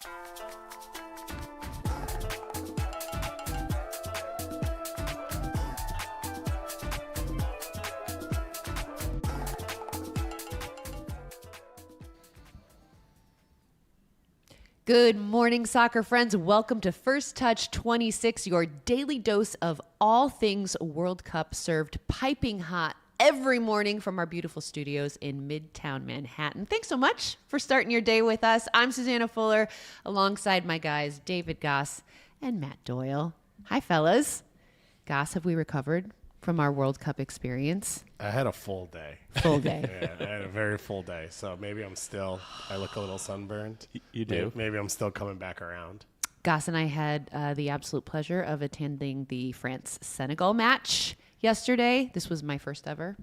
Good morning, soccer friends. Welcome to First Touch 26, your daily dose of all things World Cup, served piping hot every morning from our beautiful studios in Midtown Manhattan. Thanks so much for starting your day with us. I'm Susannah Fuller, alongside my guys, David Gass and Matt Doyle. Hi, fellas. Gass, have we recovered from our World Cup experience? I had a full day. Full day. Yeah, I had a very full day. So maybe I look a little sunburned. You do? Maybe I'm still coming back around. Gass and I had the absolute pleasure of attending the France-Senegal match yesterday. This was my first ever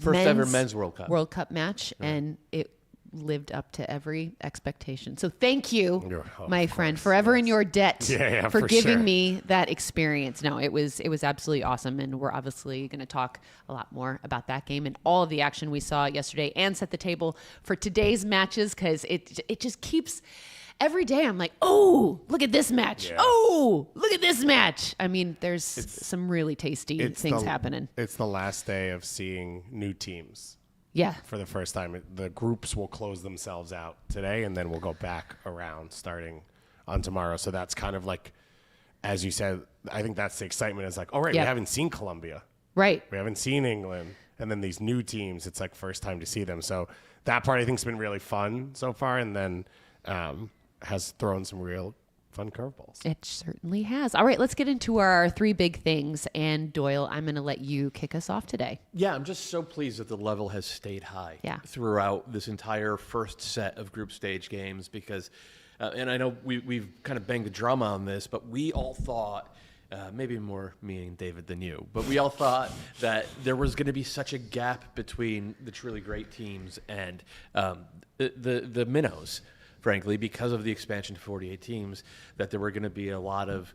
men's World Cup. World Cup match, and it lived up to every expectation. So thank you, my friend, forever in your debt for giving me that experience. No, it was absolutely awesome, and we're obviously going to talk a lot more about that game and all of the action we saw yesterday, and set the table for today's matches, because it just keeps. Every day I'm like, oh, look at this match. Yeah. Oh, look at this match. I mean, there's some really tasty things happening. It's the last day of seeing new teams. Yeah. For the first time. The groups will close themselves out today, and then we'll go back around starting on tomorrow. So that's kind of like, as you said, I think that's the excitement. It's like, all right, we haven't seen Colombia. Right. We haven't seen England. And then these new teams, it's like first time to see them. So that part I think has been really fun so far. And then has thrown some real fun curveballs. It certainly has. All right, let's get into our three big things. And Doyle, I'm going to let you kick us off today. Yeah, I'm just so pleased that the level has stayed high throughout this entire first set of group stage games, because, and I know we've kind of banged the drum on this, but we all thought, maybe more me and David than you, but we all thought that there was going to be such a gap between the truly great teams and the minnows, frankly, because of the expansion to 48 teams, that there were going to be a lot of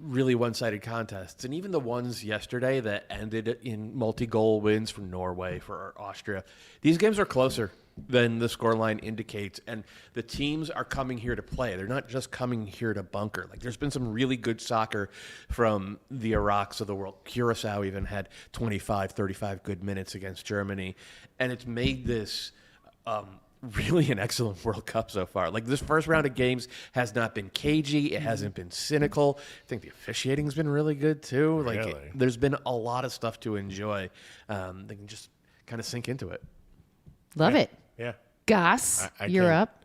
really one-sided contests. And even the ones yesterday that ended in multi-goal wins for Norway, for Austria, these games are closer than the scoreline indicates. And the teams are coming here to play. They're not just coming here to bunker. Like, there's been some really good soccer from the Iraqs of the world. Curacao even had 25, 35 good minutes against Germany. And it's made this really an excellent World Cup so far. Like, this first round of games has not been cagey. It hasn't been cynical. I think the officiating's been really good too. Like, really? There's been a lot of stuff to enjoy. They can just kind of sink into it. Love it. Yeah. Gass, you're up.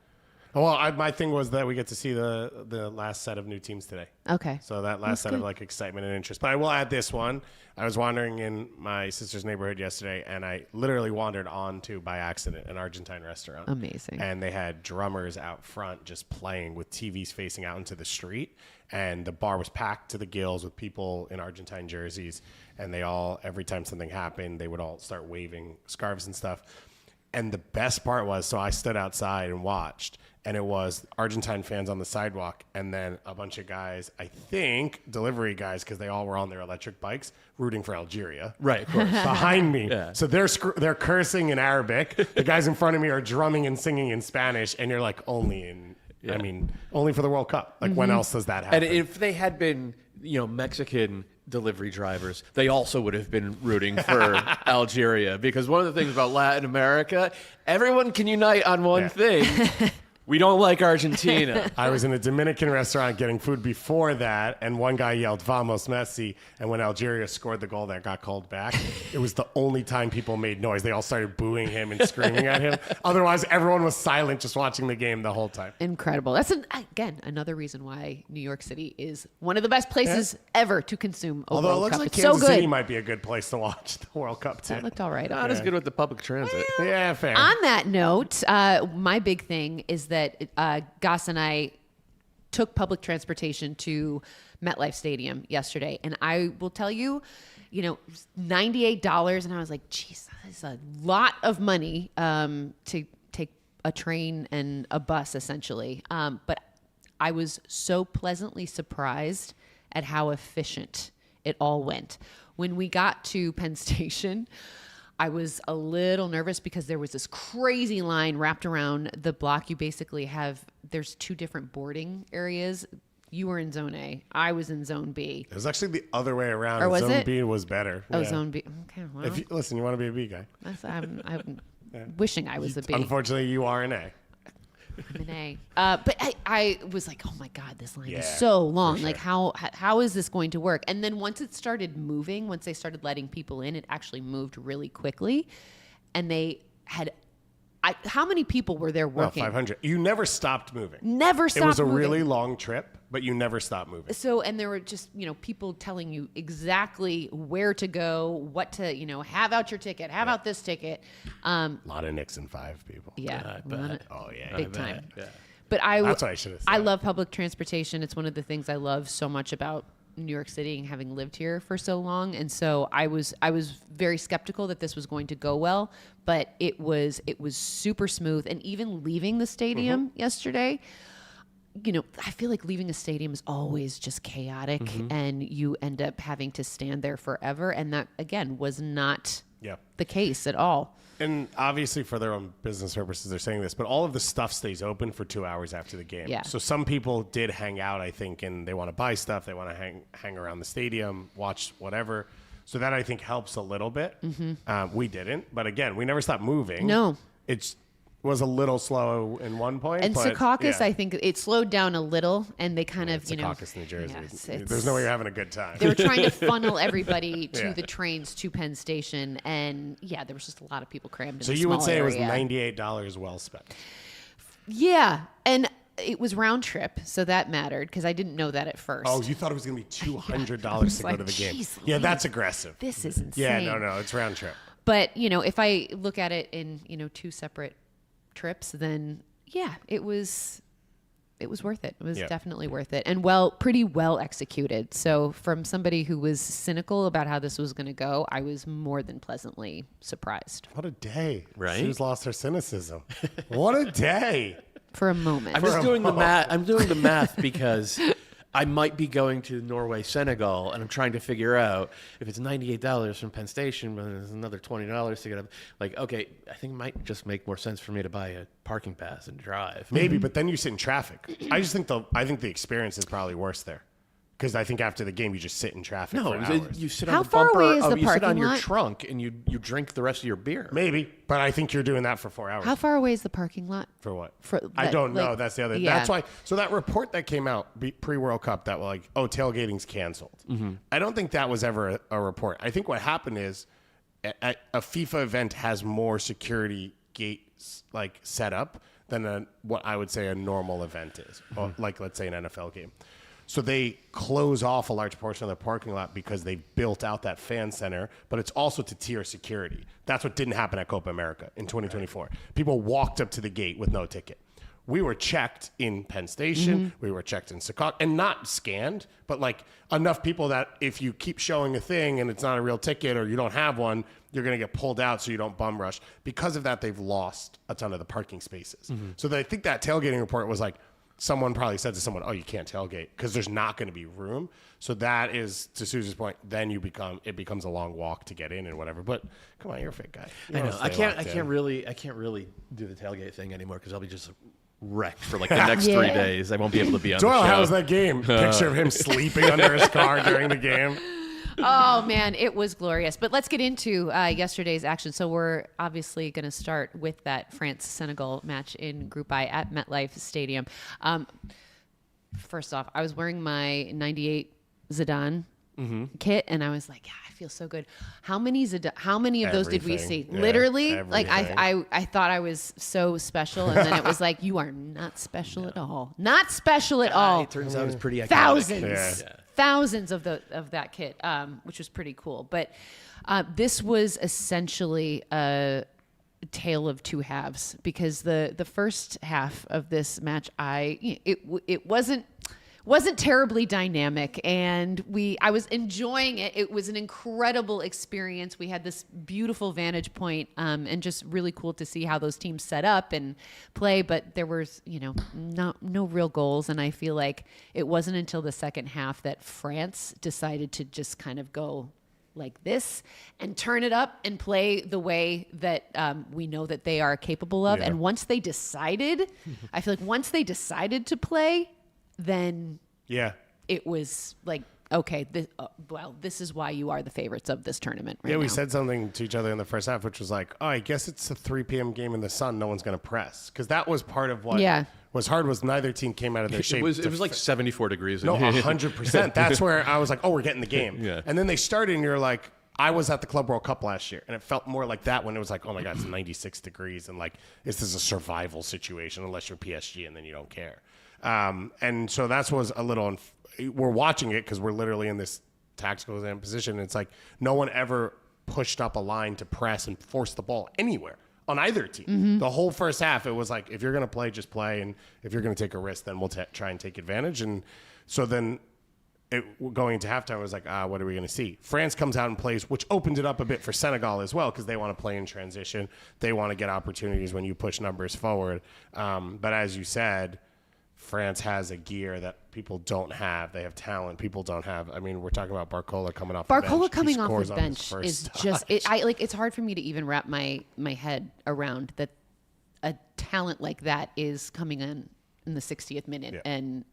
Well, my thing was that we get to see the last set of new teams today. Okay. So that last set of like excitement and interest. But I will add this one. I was wandering in my sister's neighborhood yesterday, and I literally wandered onto, by accident, an Argentine restaurant. Amazing. And they had drummers out front just playing with TVs facing out into the street. And the bar was packed to the gills with people in Argentine jerseys. And they all, every time something happened, they would all start waving scarves and stuff. And the best part was, so I stood outside and watched, and it was Argentine fans on the sidewalk, and then a bunch of guys, I think delivery guys, because they all were on their electric bikes, rooting for Algeria. Right, of course. Behind me. Yeah. So they're cursing in Arabic. The guys in front of me are drumming and singing in Spanish, and you're like, only for the World Cup. Like, when else does that happen? And if they had been, Mexican delivery drivers, they also would have been rooting for Algeria, because one of the things about Latin America, everyone can unite on one thing. We don't like Argentina. I was in a Dominican restaurant getting food before that, and one guy yelled, "Vamos, Messi." And when Algeria scored the goal that got called back, it was the only time people made noise. They all started booing him and screaming at him. Otherwise, everyone was silent, just watching the game the whole time. Incredible. That's, again, another reason why New York City is one of the best places ever to consume a Although World it looks Cup. like It's Kansas so good. City might be a good place to watch the World Cup, too. That looked all right. Not as good with the public transit. Yeah, fair. On that note, my big thing is that Gass and I took public transportation to MetLife Stadium yesterday, and I will tell you, $98, and I was like, geez, that is a lot of money to take a train and a bus, essentially. But I was so pleasantly surprised at how efficient it all went. When we got to Penn Station, I was a little nervous because there was this crazy line wrapped around the block. You basically there's 2 different boarding areas. You were in Zone A. I was in Zone B. It was actually the other way around. Or was Zone it? B was better. Oh, Zone B. Okay, well. Listen, you want to be a B guy. I'm wishing I was a B. Unfortunately, you are an A. I'm an A. But I was like, oh my God, this line is so long. Sure. Like, how is this going to work? And then once it started moving, once they started letting people in, it actually moved really quickly. And they had... how many people were there working? 500. You never stopped moving. Never stopped moving. It was a really long trip, but you never stopped moving. So, and there were just, people telling you exactly where to go, what to, have out your ticket, have out this ticket. A lot of Nixon 5 people. Yeah. Oh, yeah. Big time. Yeah. But that's what I should have said. I love public transportation. It's one of the things I love so much about New York City and having lived here for so long. And so I was very skeptical that this was going to go well, but it was super smooth. And even leaving the stadium yesterday, I feel like leaving a stadium is always just chaotic and you end up having to stand there forever. And that, again, was not the case at all. And obviously for their own business purposes, they're saying this, but all of the stuff stays open for 2 hours after the game. Yeah. So some people did hang out, I think, and they want to buy stuff. They want to hang around the stadium, watch whatever. So that, I think, helps a little bit. We didn't. But again, we never stopped moving. No. It was a little slow in one point. And Secaucus, I think it slowed down a little, and they kind of, Secaucus, New Jersey. Yes, there's no way you're having a good time. They were trying to funnel everybody to the trains to Penn Station, and there was just a lot of people crammed in a small area. So you would say it was $98 well spent? Yeah, and it was round trip, so that mattered because I didn't know that at first. Oh, you thought it was going to be $200 to go to the game. Yeah, that's aggressive. This is insane. Yeah, no, it's round trip. But, if I look at it in, 2 separate trips, then it was worth it. It was definitely worth it, and pretty well executed. So from somebody who was cynical about how this was going to go, I was more than pleasantly surprised. What a day. Right? She's lost her cynicism. What a day. For a moment. I'm just doing the math. I'm doing the math because I might be going to Norway, Senegal, and I'm trying to figure out if it's $98 from Penn Station, but there's another $20 to get up. Like, okay, I think it might just make more sense for me to buy a parking pass and drive. Maybe, but then you sit in traffic. I think the experience is probably worse there. Because I think after the game, you just sit in traffic for hours. You sit How on the far bumper. away is the you sit on parking your lot? trunk and you drink the rest of your beer. Maybe, but I think you're doing that for 4 hours. How far away is the parking lot? For what? I don't know. That's the other. Yeah. That's why. So that report that came out pre-World Cup that was like, tailgating's canceled. I don't think that was ever a report. I think what happened is a FIFA event has more security gates like set up than what I would say a normal event is, like let's say an NFL game. So they close off a large portion of the parking lot because they built out that fan center, but it's also to tier security. That's what didn't happen at Copa America in 2024. Right. People walked up to the gate with no ticket. We were checked in Penn Station. We were checked in Secaucus, and not scanned, but like enough people that if you keep showing a thing and it's not a real ticket or you don't have one, you're going to get pulled out so you don't bum rush. Because of that, they've lost a ton of the parking spaces. So I think that tailgating report was like, someone probably said to someone, you can't tailgate because there's not going to be room. So that is, to Susie's point, then it becomes a long walk to get in and whatever. But come on, you're a fit guy. I know. I can't really do the tailgate thing anymore because I'll be just wrecked for like the next 3 days. I won't be able to be on Doyle, the show. how was that game? Picture of him sleeping under his car during the game. Oh, man, it was glorious. But let's get into yesterday's action. So we're obviously going to start with that France-Senegal match in Group I at MetLife Stadium. First off, I was wearing my 98 Zidane kit, and I was like, I feel so good. How many of those did we see? Yeah, literally, everything. like I thought I was so special, and then it was like, you are not special at all. Not special at all. It turns out it's pretty iconic. Thousands. Yeah. Thousands of that kit, which was pretty cool. But this was essentially a tale of two halves because the first half of this match, it wasn't terribly dynamic, and I was enjoying it. It was an incredible experience. We had this beautiful vantage point, and just really cool to see how those teams set up and play. But there was, no real goals, and I feel like it wasn't until the second half that France decided to just kind of go like this and turn it up and play the way that we know that they are capable of. And once they decided, I feel like once they decided to play, then it was like, okay, this is why you are the favorites of this tournament right now. We said something to each other in the first half, which was like, I guess it's a 3 p.m. game in the sun. No one's going to press. Because that was part of what was hard was neither team came out of their shape. It was like 74 degrees. No, 100%. That's where I was like, we're getting the game. And then they started and you're like, I was at the Club World Cup last year, and it felt more like that when it was like, oh my God, it's 96 degrees. And like, this is a survival situation unless you're PSG and then you don't care. And so that was a little, we're watching it because we're literally in this tactical position. It's like no one ever pushed up a line to press and force the ball anywhere on either team. The whole first half, it was like, if you're going to play, just play. And if you're going to take a risk, then we'll try and take advantage. And so then going into halftime, it was like, what are we going to see? France comes out and plays, which opened it up a bit for Senegal as well, because they want to play in transition. They want to get opportunities when you push numbers forward. But as you said, France has a gear that people don't have. They have talent people don't have. I mean, we're talking about Barcola coming off the bench. Barcola coming off the bench is just it's hard for me to even wrap my head around that a talent like that is coming in the 60th minute and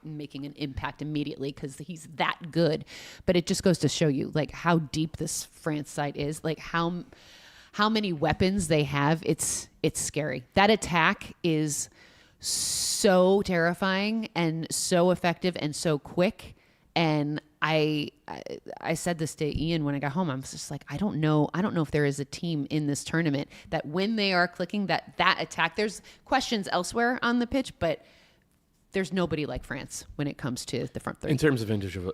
making an impact immediately because he's that good. But it just goes to show you like how deep this France side is, like how many weapons they have. It's scary. That attack is so terrifying and so effective and so quick. And I said this to Ian when I got home. I was just like, I don't know if there is a team in this tournament that when they are clicking that attack, there's questions elsewhere on the pitch, but there's nobody like France when it comes to the front three. In terms of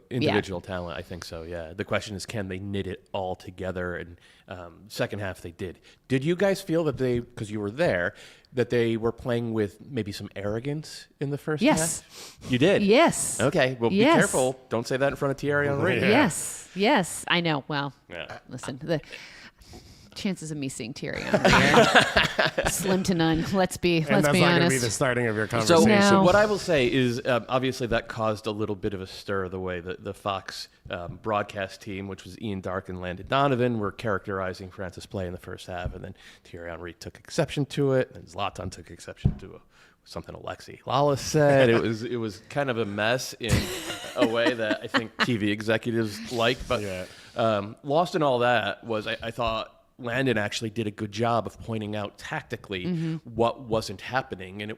individual talent, I think so, yeah. The question is, can they knit it all together? And second half, they did. Did you guys feel that because you were there, that they were playing with maybe some arrogance in the first half? You did? Yes. Okay, well, be careful. Don't say that in front of Thierry Henry. Yes. I know. Well, listen, the chances of me seeing Thierry on there slim to none. Let's be honest. That's not going to be the starting of your conversation. So what I will say is, obviously that caused a little bit of a stir. The way the Fox broadcast team, which was Ian Darke and Landon Donovan, were characterizing France's play in the first half, and then Thierry Henry took exception to it, and Zlatan took exception to something Alexi Lala said. It was kind of a mess in a way that I think TV executives liked. But lost in all that was I thought Landon actually did a good job of pointing out tactically what wasn't happening, and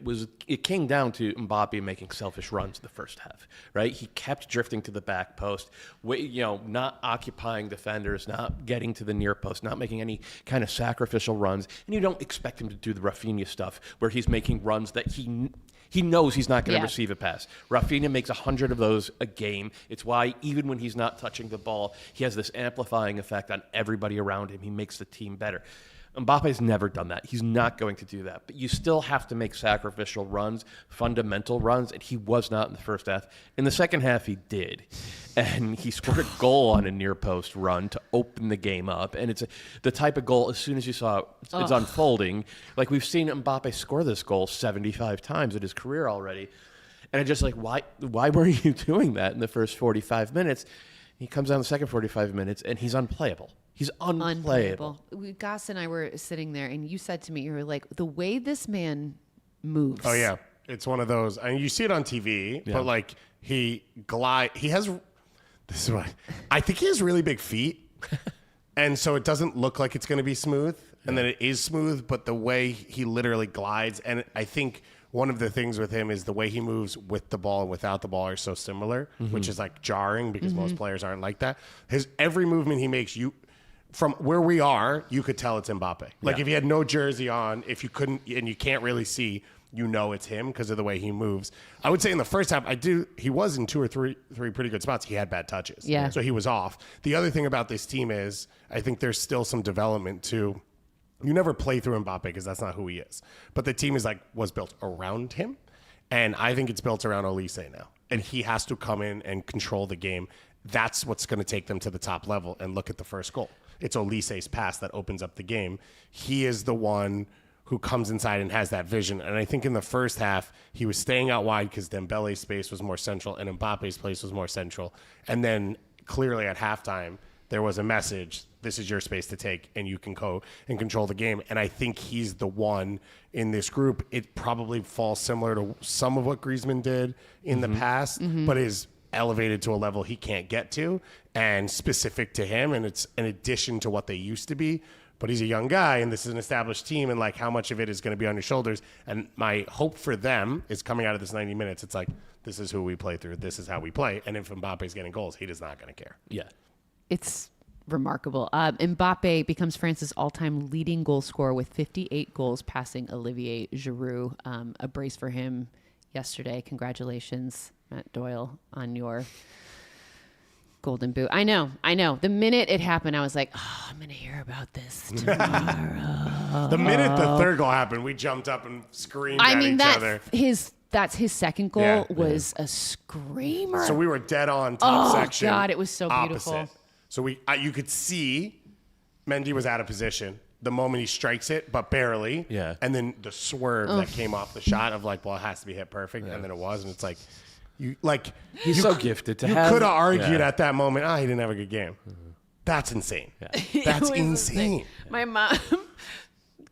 it came down to Mbappe making selfish runs in the first half. Right, he kept drifting to the back post, not occupying defenders, not getting to the near post, not making any kind of sacrificial runs. And you don't expect him to do the Rafinha stuff where he's making runs that he knows he's not going to receive a pass. Rafinha makes 100 of those a game. It's why even when he's not touching the ball, he has this amplifying effect on everybody around him. He makes the team better. Mbappe's never done that. He's not going to do that. But you still have to make sacrificial runs, fundamental runs, and he was not in the first half. In the second half, he did. And he scored a goal on a near-post run to open the game up. And it's the type of goal, as soon as you saw it's unfolding, like we've seen Mbappe score this goal 75 times in his career already. And it's just like, why were you doing that in the first 45 minutes? He comes down the second 45 minutes, and he's unplayable. He's unplayable. Gass and I were sitting there, and you said to me, you were like, the way this man moves. Oh, yeah. It's one of those. I mean, you see it on TV, but like he has, this is what, I think he has really big feet. And so it doesn't look like it's going to be smooth. And then it is smooth, but the way he literally glides. And I think one of the things with him is the way he moves with the ball and without the ball are so similar, which is like jarring because most players aren't like that. Every movement he makes, from where we are, you could tell it's Mbappe. Like if he had no jersey on, if you couldn't, and you can't really see, it's him because of the way he moves. I would say in the first half, he was in two or three pretty good spots. He had bad touches. Yeah. So he was off. The other thing about this team is I think there's still some development too. You never play through Mbappe because that's not who he is. But the team was built around him. And I think it's built around Olise now. And he has to come in and control the game. That's what's going to take them to the top level. And look at the first goal. It's Olise's pass that opens up the game. He is the one who comes inside and has that vision. And I think in the first half, he was staying out wide because Dembele's space was more central and Mbappe's place was more central. And then clearly at halftime, there was a message. This is your space to take, and you can go and control the game. And I think he's the one in this group. It probably falls similar to some of what Griezmann did in the past, but is elevated to a level he can't get to and specific to him. And it's an addition to what they used to be. But he's a young guy, and this is an established team, and like how much of it is going to be on your shoulders. And my hope for them is coming out of this 90 minutes. It's like, this is who we play through. This is how we play. And if Mbappe's getting goals, he is not going to care. Yeah. It's remarkable. Mbappe becomes France's all-time leading goal scorer with 58 goals, passing Olivier Giroud. A brace for him yesterday. Congratulations, Matt Doyle, on your Golden Boot. I know. The minute it happened, I was like, oh, I'm going to hear about this tomorrow. The minute the third goal happened, we jumped up and screamed at each other. That's his second goal was a screamer. So we were dead on top section. Oh, God, it was so beautiful. Opposite. So you could see Mendy was out of position the moment he strikes it, but barely. Yeah. And then the swerve that came off the shot of like, well, it has to be hit perfect. And then it was. And it's like, he's so gifted to you have. You could have argued at that moment, he didn't have a good game. That's insane. Yeah. That's insane. My mom,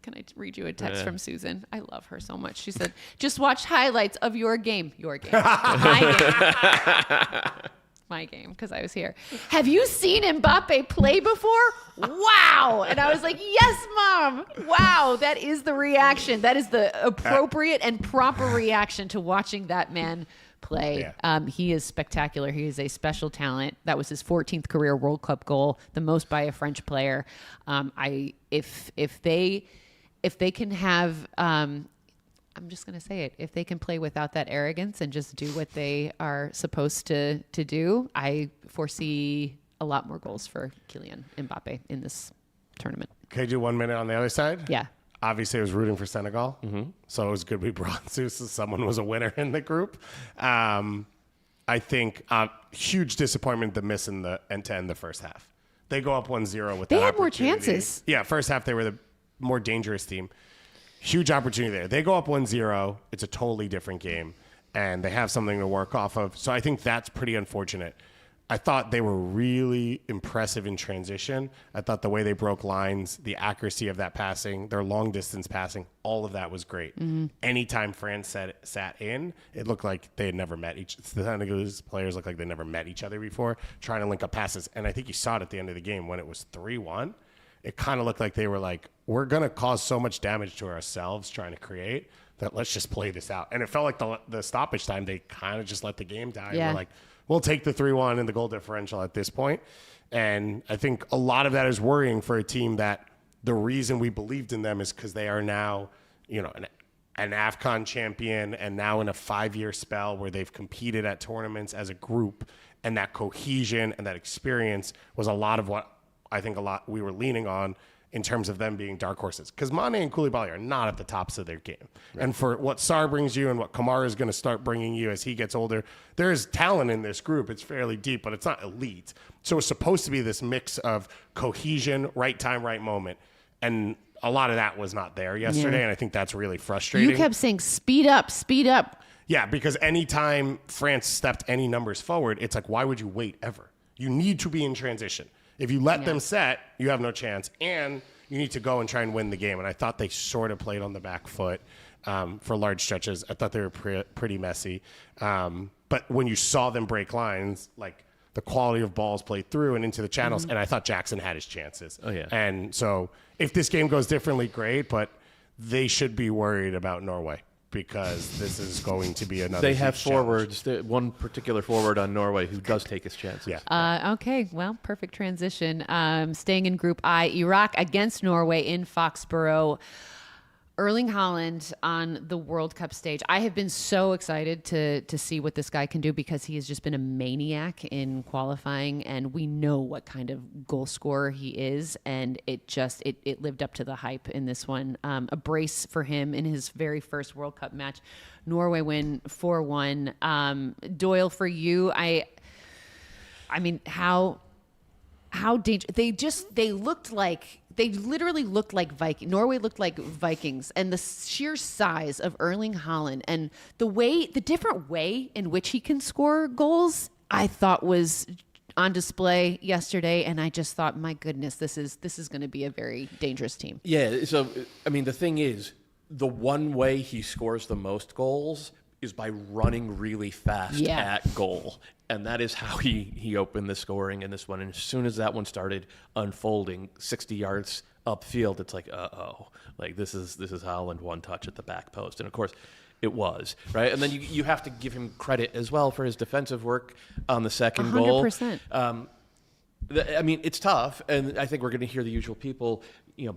can I read you a text from Susan? I love her so much. She said, just watch highlights of your game. Your game. My game. My game, because I was here. Have you seen Mbappe play before? Wow. And I was like, yes, Mom. Wow. That is the reaction. That is the appropriate and proper reaction to watching that man play. Yeah. He is spectacular. He is a special talent. That was his 14th career World Cup goal, the most by a French player. If they can have, I'm just going to say it, if they can play without that arrogance and just do what they are supposed to do, I foresee a lot more goals for Kylian Mbappé in this tournament. Can I do 1 minute on the other side? Yeah. Obviously, I was rooting for Senegal, so it was good we brought Zeus. Someone was a winner in the group. I think huge disappointment the miss in the end-to-end the first half. They go up 1-0 with that. They had more opportunity. chances. Yeah, first half they were the more dangerous team. Huge opportunity there. They go up 1-0. It's a totally different game, and they have something to work off of. So I think that's pretty unfortunate. I thought they were really impressive in transition. I thought the way they broke lines, the accuracy of that passing, their long distance passing, all of that was great. Anytime France sat in, it looked like they had never met the Senegalese players looked like they never met each other before, trying to link up passes. And I think you saw it at the end of the game when it was 3-1. It kind of looked like they were like, we're going to cause so much damage to ourselves trying to create that let's just play this out. And it felt like the stoppage time, they kind of just let the game die. Yeah. We're like, we'll take the 3-1 and the goal differential at this point. And I think a lot of that is worrying for a team that the reason we believed in them is because they are now, an AFCON champion and now in a 5-year spell where they've competed at tournaments as a group. And that cohesion and that experience was a lot of what I think we were leaning on in terms of them being dark horses. Because Mane and Koulibaly are not at the tops of their game. Right. And for what Sarr brings you and what Kamara is going to start bringing you as he gets older, there is talent in this group. It's fairly deep, but it's not elite. So it's supposed to be this mix of cohesion, right time, right moment. And a lot of that was not there yesterday, and I think that's really frustrating. You kept saying, speed up, speed up. Yeah, because anytime France stepped any numbers forward, it's like, why would you wait ever? You need to be in transition. If you let them set, you have no chance. And you need to go and try and win the game. And I thought they sort of played on the back foot for large stretches. I thought they were pretty messy. But when you saw them break lines, like the quality of balls played through and into the channels, and I thought Jackson had his chances. Oh, yeah. And so if this game goes differently, great. But they should be worried about Norway, because this is going to be another. They have challenge. forwards, one particular forward on Norway who does take his chances. Yeah. Okay, well, perfect transition. Staying in Group I, Iraq against Norway in Foxborough. Erling Haaland on the World Cup stage. I have been so excited to see what this guy can do, because he has just been a maniac in qualifying, and we know what kind of goal scorer he is, and it lived up to the hype in this one. A brace for him in his very first World Cup match. Norway win 4-1. Doyle, for you, I mean, how dangerous they literally looked like Vikings. Norway looked like Vikings, and the sheer size of Erling Haaland and the different way in which he can score goals, I thought was on display yesterday, and I just thought, my goodness, this is going to be a very dangerous team. Yeah. So I mean, the thing is, the one way he scores the most goals is by running really fast at goal. And that is how he opened the scoring in this one. And as soon as that one started unfolding 60 yards upfield, it's like, like this is Haaland one touch at the back post. And of course it was, right? And then you have to give him credit as well for his defensive work on the second 100%. goal. I mean, it's tough, and I think we're going to hear the usual people,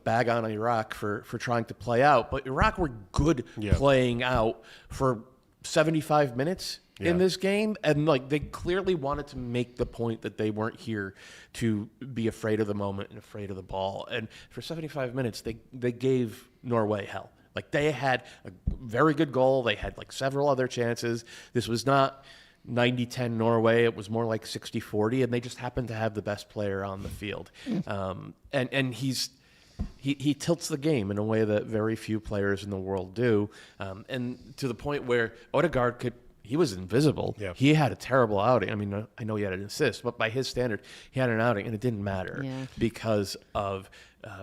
bag on Iraq for trying to play out. But Iraq were good playing out for 75 minutes in this game, and like they clearly wanted to make the point that they weren't here to be afraid of the moment and afraid of the ball. And for 75 minutes, they gave Norway hell. Like they had a very good goal. They had like several other chances. This was not 90-10 Norway. It was more like 60-40, and they just happened to have the best player on the field. And he tilts the game in a way that very few players in the world do. And to the point where Odegaard he was invisible. Yeah. He had a terrible outing. I mean, I know he had an assist, but by his standard, he had an outing, and it didn't matter because of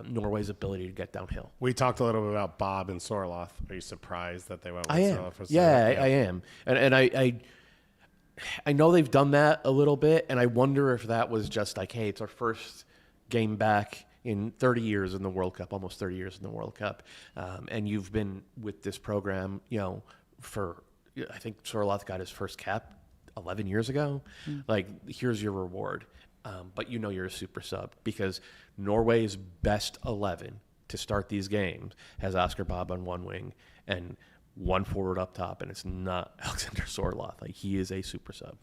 Norway's ability to get downhill. We talked a little bit about Bob and Sorloth. Are you surprised that they went with Sorloth? I am. And I know they've done that a little bit, and I wonder if that was just like, hey, it's our first game back in 30 years in the World Cup, almost 30 years in the World Cup. And you've been with this program, for, I think Sorloth got his first cap 11 years ago. Like, here's your reward. But you're a super sub because Norway's best 11 to start these games has Oscar Bob on one wing and one forward up top, and it's not Alexander Sorloth. Like, he is a super sub.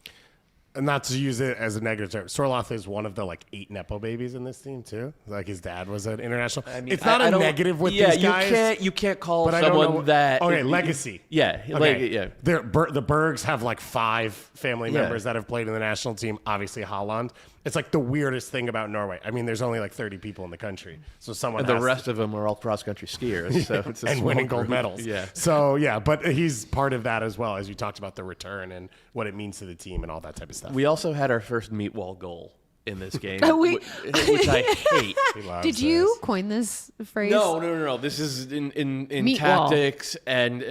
And not to use it as a negative term, Sorloth is one of the 8 Nepo babies in this team too. Like his dad was an international. I mean, it's not a negative with these guys. You can't call someone that. Okay, legacy. Yeah, okay. The Bergs have 5 family members that have played in the national team. Obviously, Haaland. It's the weirdest thing about Norway. I mean, there's only 30 people in the country, so someone. And the rest of them are all cross-country skiers, so it's and winning gold medals. Yeah. So but he's part of that as well, as you talked about the return and what it means to the team and all that type of stuff. We also had our first meat wall goal in this game, which I hate. Did you coin this phrase? No. This is in meat tactics wall. And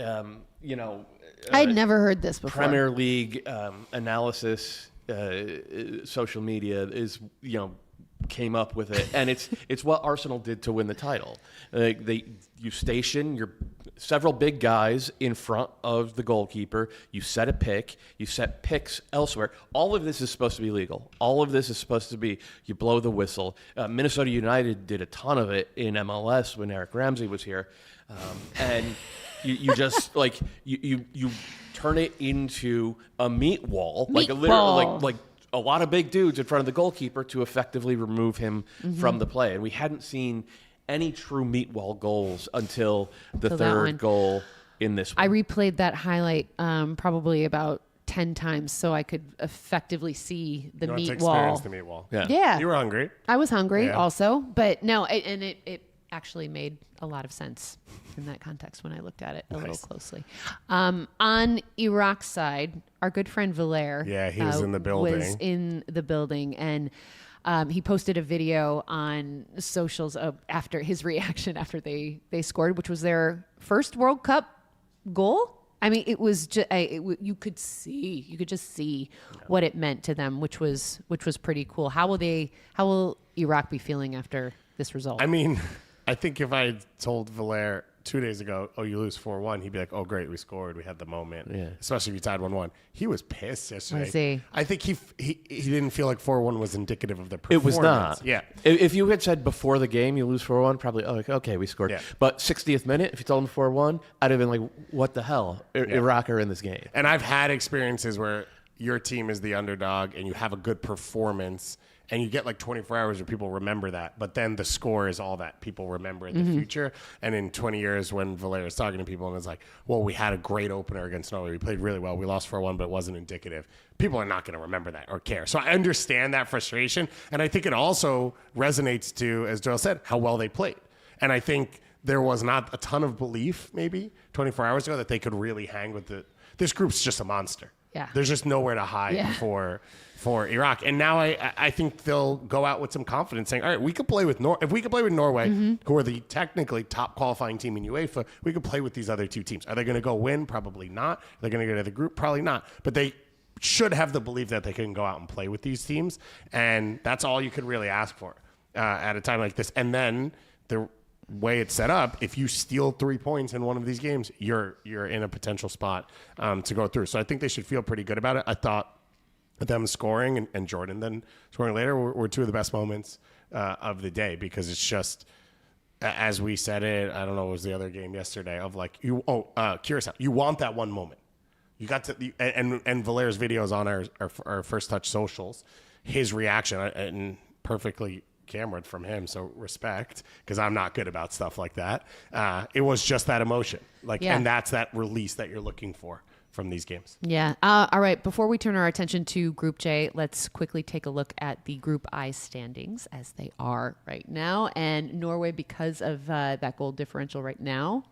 I had never heard this before. Premier League analysis. Social media is came up with it, and it's what Arsenal did to win the title. You station your several big guys in front of the goalkeeper. You set a pick. You set picks elsewhere. All of this is supposed to be legal. All of this is supposed to be you blow the whistle. Minnesota United did a ton of it in MLS when Eric Ramsey was here, and you just you turn it into a meat wall, like a lot of big dudes in front of the goalkeeper to effectively remove him from the play. And we hadn't seen any true meat wall goals until the third goal in this one. I replayed that highlight probably about 10 times so I could effectively see the meat wall. The meat wall. Yeah. You were hungry. I was hungry also, but no, it actually made a lot of sense in that context when I looked at it a little closely. On Iraq's side, our good friend Valer he was in the building. And he posted a video on socials after his reaction after they scored, which was their first World Cup goal. I mean, it was just you could just see what it meant to them, which was pretty cool. How will Iraq be feeling after this result? I mean, I think if I told Valer 2 days ago, you lose 4-1, he'd be like, oh, great, we scored. We had the moment. Yeah. Especially if you tied 1-1. He was pissed yesterday. Was he? I think he didn't feel like 4-1 was indicative of the performance. It was not. Yeah. If you had said before the game you lose 4-1, probably, okay, we scored. Yeah. But 60th minute, if you told him 4-1, I'd have been like, what the hell? Iraq are in this game. And I've had experiences where your team is the underdog and you have a good performance and you get 24 hours where people remember that, but then the score is all that people remember in the future. And in 20 years when Valer is talking to people and it's like, well, we had a great opener against Norway. We played really well. We lost 4-1, but it wasn't indicative. People are not going to remember that or care. So I understand that frustration. And I think it also resonates to, as Doyle said, how well they played. And I think there was not a ton of belief maybe 24 hours ago that they could really hang with this group's just a monster. Yeah. There's just nowhere to hide for Iraq. And now I think they'll go out with some confidence saying, all right, we could play with if we could play with Norway, who are the technically top qualifying team in UEFA, we could play with these other two teams. Are they going to go win? Probably not. Are they going to go to the group? Probably not. But they should have the belief that they can go out and play with these teams. And that's all you could really ask for at a time like this. And then the way it's set up, if you steal 3 points in one of these games, you're in a potential spot to go through. So I think they should feel pretty good about it. I thought them scoring and Jordan then scoring later were two of the best moments of the day, because it's just, as we said it, I don't know, it was the other game yesterday of like, Curacao, you want that one moment. You got to, and Valera's videos on our First Touch socials, his reaction, and perfectly cameraed from him, so respect, because I'm not good about stuff like that. It was just that emotion, and that's that release that you're looking for from these games. Yeah. All right. Before we turn our attention to Group J, let's quickly take a look at the Group I standings as they are right now. And Norway, because of that goal differential right now,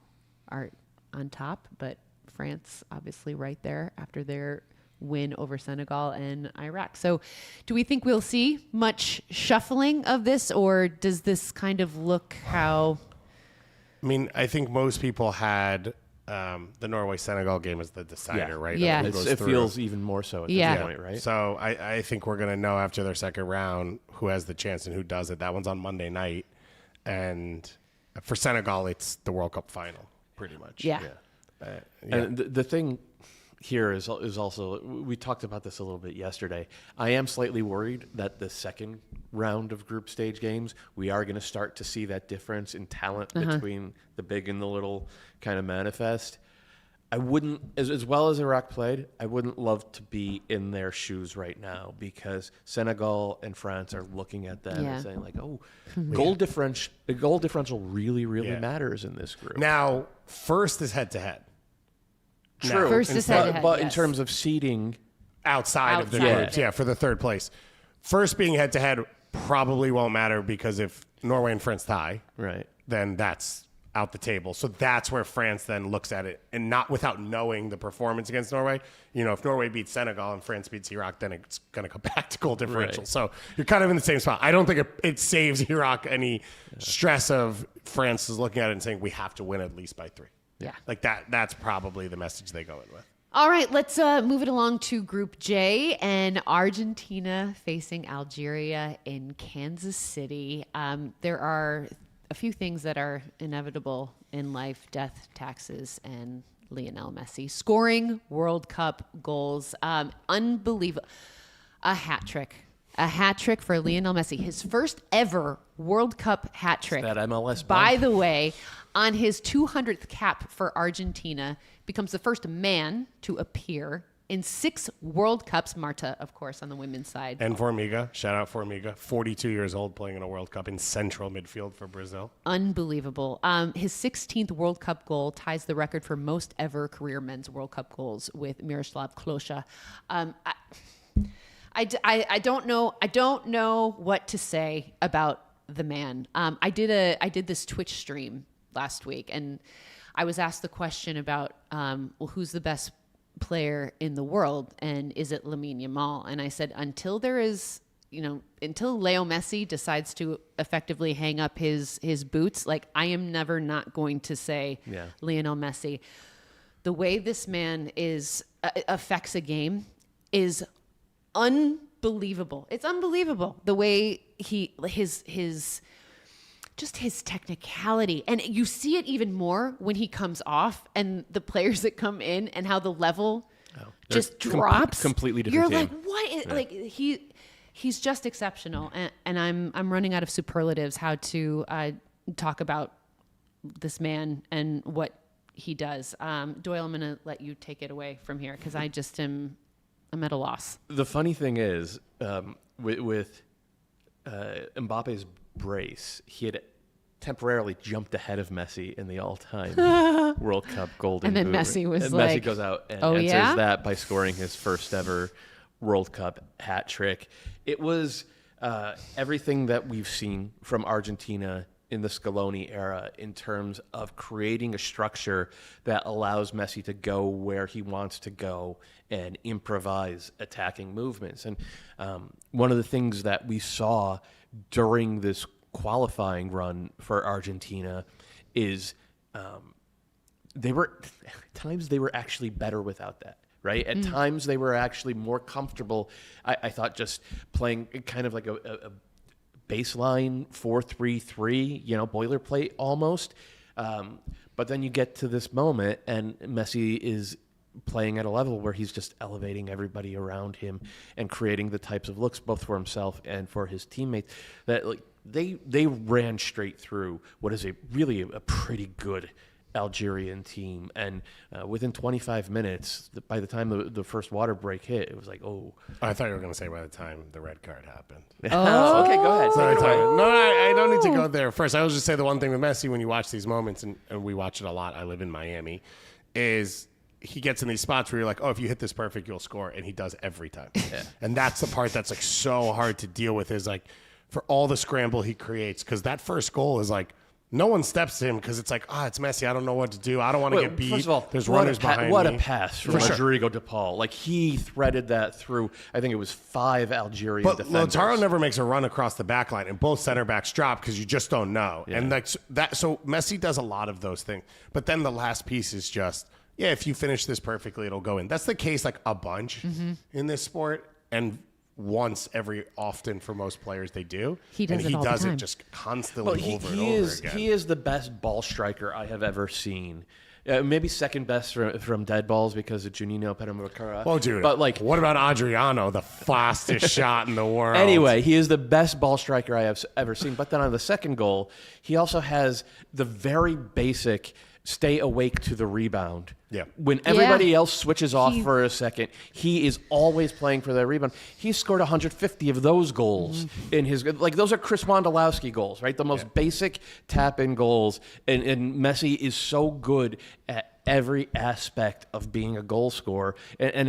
are on top, but France obviously right there after their win over Senegal and Iraq. So do we think we'll see much shuffling of this, or does this kind of look how... I mean, I think most people had the Norway-Senegal game as the decider, right? Yeah. It feels even more so at this point, right? So I think we're going to know after their second round who has the chance and who doesn't. That one's on Monday night. And for Senegal, it's the World Cup final, pretty much. Yeah. And the thing here is also, we talked about this a little bit yesterday. I am slightly worried that the second round of group stage games, we are going to start to see that difference in talent between the big and the little kind of manifest. I wouldn't, as well as Iraq played, I wouldn't love to be in their shoes right now, because Senegal and France are looking at them and saying like, oh, goal differential really matters in this group. Now, first is head-to-head. True. First is head-to-head, but in terms of seeding outside of the groups, for the third place. First being head-to-head probably won't matter, because if Norway and France tie, then that's out the table. So that's where France then looks at it, and not without knowing the performance against Norway. You know, if Norway beats Senegal and France beats Iraq, then it's going to come back to goal differential. So you're kind of in the same spot. I don't think it saves Iraq any stress of France is looking at it and saying we have to win at least by 3. Yeah. Like that's probably the message they go in with. All right, let's move it along to Group J, and Argentina facing Algeria in Kansas City. There are a few things that are inevitable in life: death, taxes, and Lionel Messi scoring World Cup goals. Unbelievable. A hat trick for Lionel Messi. His first ever World Cup hat trick. That MLS bump. By the way, on his 200th cap for Argentina, becomes the first man to appear in 6 World Cups. Marta, of course, on the women's side. And Formiga, shout out Formiga, 42 years old, playing in a World Cup in central midfield for Brazil. Unbelievable. His 16th World Cup goal ties the record for most ever career men's World Cup goals with Miroslav Klose. I don't know what to say about the man. I did this Twitch stream last week, and I was asked the question about, who's the best player in the world, and is it Lamine Yamal? And I said, until Leo Messi decides to effectively hang up his boots, like, I am never not going to say Lionel Messi. The way this man affects a game is unbelievable. It's unbelievable the way his technicality, and you see it even more when he comes off, and the players that come in, and how the level just drops. Completely different. You're team. like, what? Like he's just exceptional, and I'm running out of superlatives how to talk about this man and what he does. Doyle, I'm going to let you take it away from here, because I'm at a loss. The funny thing is, with Mbappe's brace, he had temporarily jumped ahead of Messi in the all-time World Cup golden boot. And then Messi was Messi goes out and answers that by scoring his first ever World Cup hat trick. It was everything that we've seen from Argentina in the Scaloni era in terms of creating a structure that allows Messi to go where he wants to go and improvise attacking movements. And one of the things that we saw during this qualifying run for Argentina is they were actually better without that. Right? At times they were actually more comfortable. I thought just playing kind of like a baseline 4-3-3, boilerplate almost. But then you get to this moment and Messi is playing at a level where he's just elevating everybody around him and creating the types of looks both for himself and for his teammates that they ran straight through what is a pretty good Algerian team, and within 25 minutes, by the time the first water break hit, it was like, oh. I thought you were going to say by the time the red card happened. Oh, okay, go ahead. No, I don't need to go there first. I was just say the one thing with Messi when you watch these moments, and we watch it a lot. I live in Miami, is he gets in these spots where you're like, oh, if you hit this perfect, you'll score, and he does every time. Yeah. And that's the part that's like so hard to deal with is like for all the scramble he creates, because that first goal is like, no one steps to him because it's like, it's Messi. I don't know what to do. I don't want to get beat. First of all, there's runners behind me. What a pass from Rodrigo de Paul. Like, he threaded that through, I think it was 5 Algerian defenders. But Lautaro never makes a run across the back line, and both center backs drop because you just don't know. Yeah. And so Messi does a lot of those things. But then the last piece is just, if you finish this perfectly, it'll go in. That's the case like a bunch in this sport. And once every often for most players they do. He does it just constantly over and over again. He is the best ball striker I have ever seen. Maybe second best from dead balls because of Juninho Pernambucano. Oh, dude. But what about Adriano, the fastest shot in the world? Anyway, he is the best ball striker I have ever seen. But then on the second goal, he also has the very basic stay awake to the rebound. Yeah. When everybody else switches off for a second, he is always playing for that rebound. He scored 150 of those goals in his, those are Chris Wondolowski goals, right? The most basic tap-in goals. And Messi is so good at every aspect of being a goal scorer. And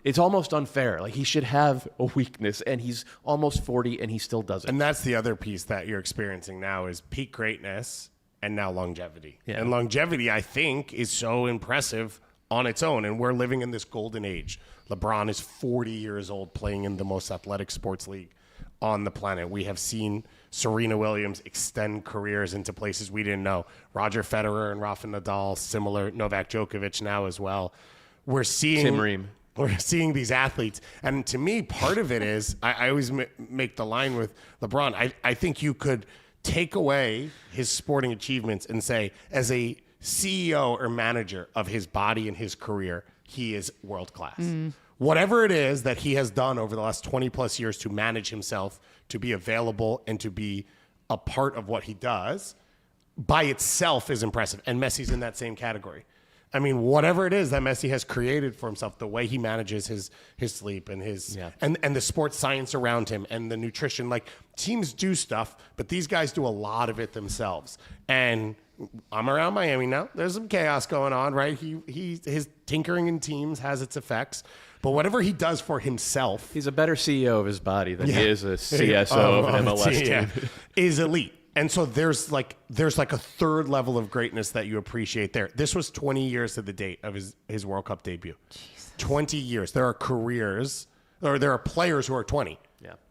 it's almost unfair. Like, he should have a weakness, and he's almost 40 and he still does it. And that's the other piece that you're experiencing now is peak greatness and now longevity. Yeah. And longevity, I think, is so impressive on its own. And we're living in this golden age. LeBron is 40 years old playing in the most athletic sports league on the planet. We have seen Serena Williams extend careers into places we didn't know. Roger Federer and Rafa Nadal, similar. Novak Djokovic now as well. We're seeing these athletes. And to me, part of it is, I always make the line with LeBron. I think you could take away his sporting achievements and say, as a CEO or manager of his body and his career, he is world class. Whatever it is that he has done over the last 20 plus years to manage himself, to be available and to be a part of what he does, by itself is impressive. And Messi's in that same category. I mean, whatever it is that Messi has created for himself, the way he manages his sleep and and the sports science around him and the nutrition, like teams do stuff, but these guys do a lot of it themselves. And I'm around Miami now. There's some chaos going on, right? His tinkering in teams has its effects, but whatever he does for himself, he's a better CEO of his body than he is a CSO of an MLS team. Is elite. And so there's like a third level of greatness that you appreciate there. This was 20 years to the date of his World Cup debut. Jesus. 20 years. There are players who are 20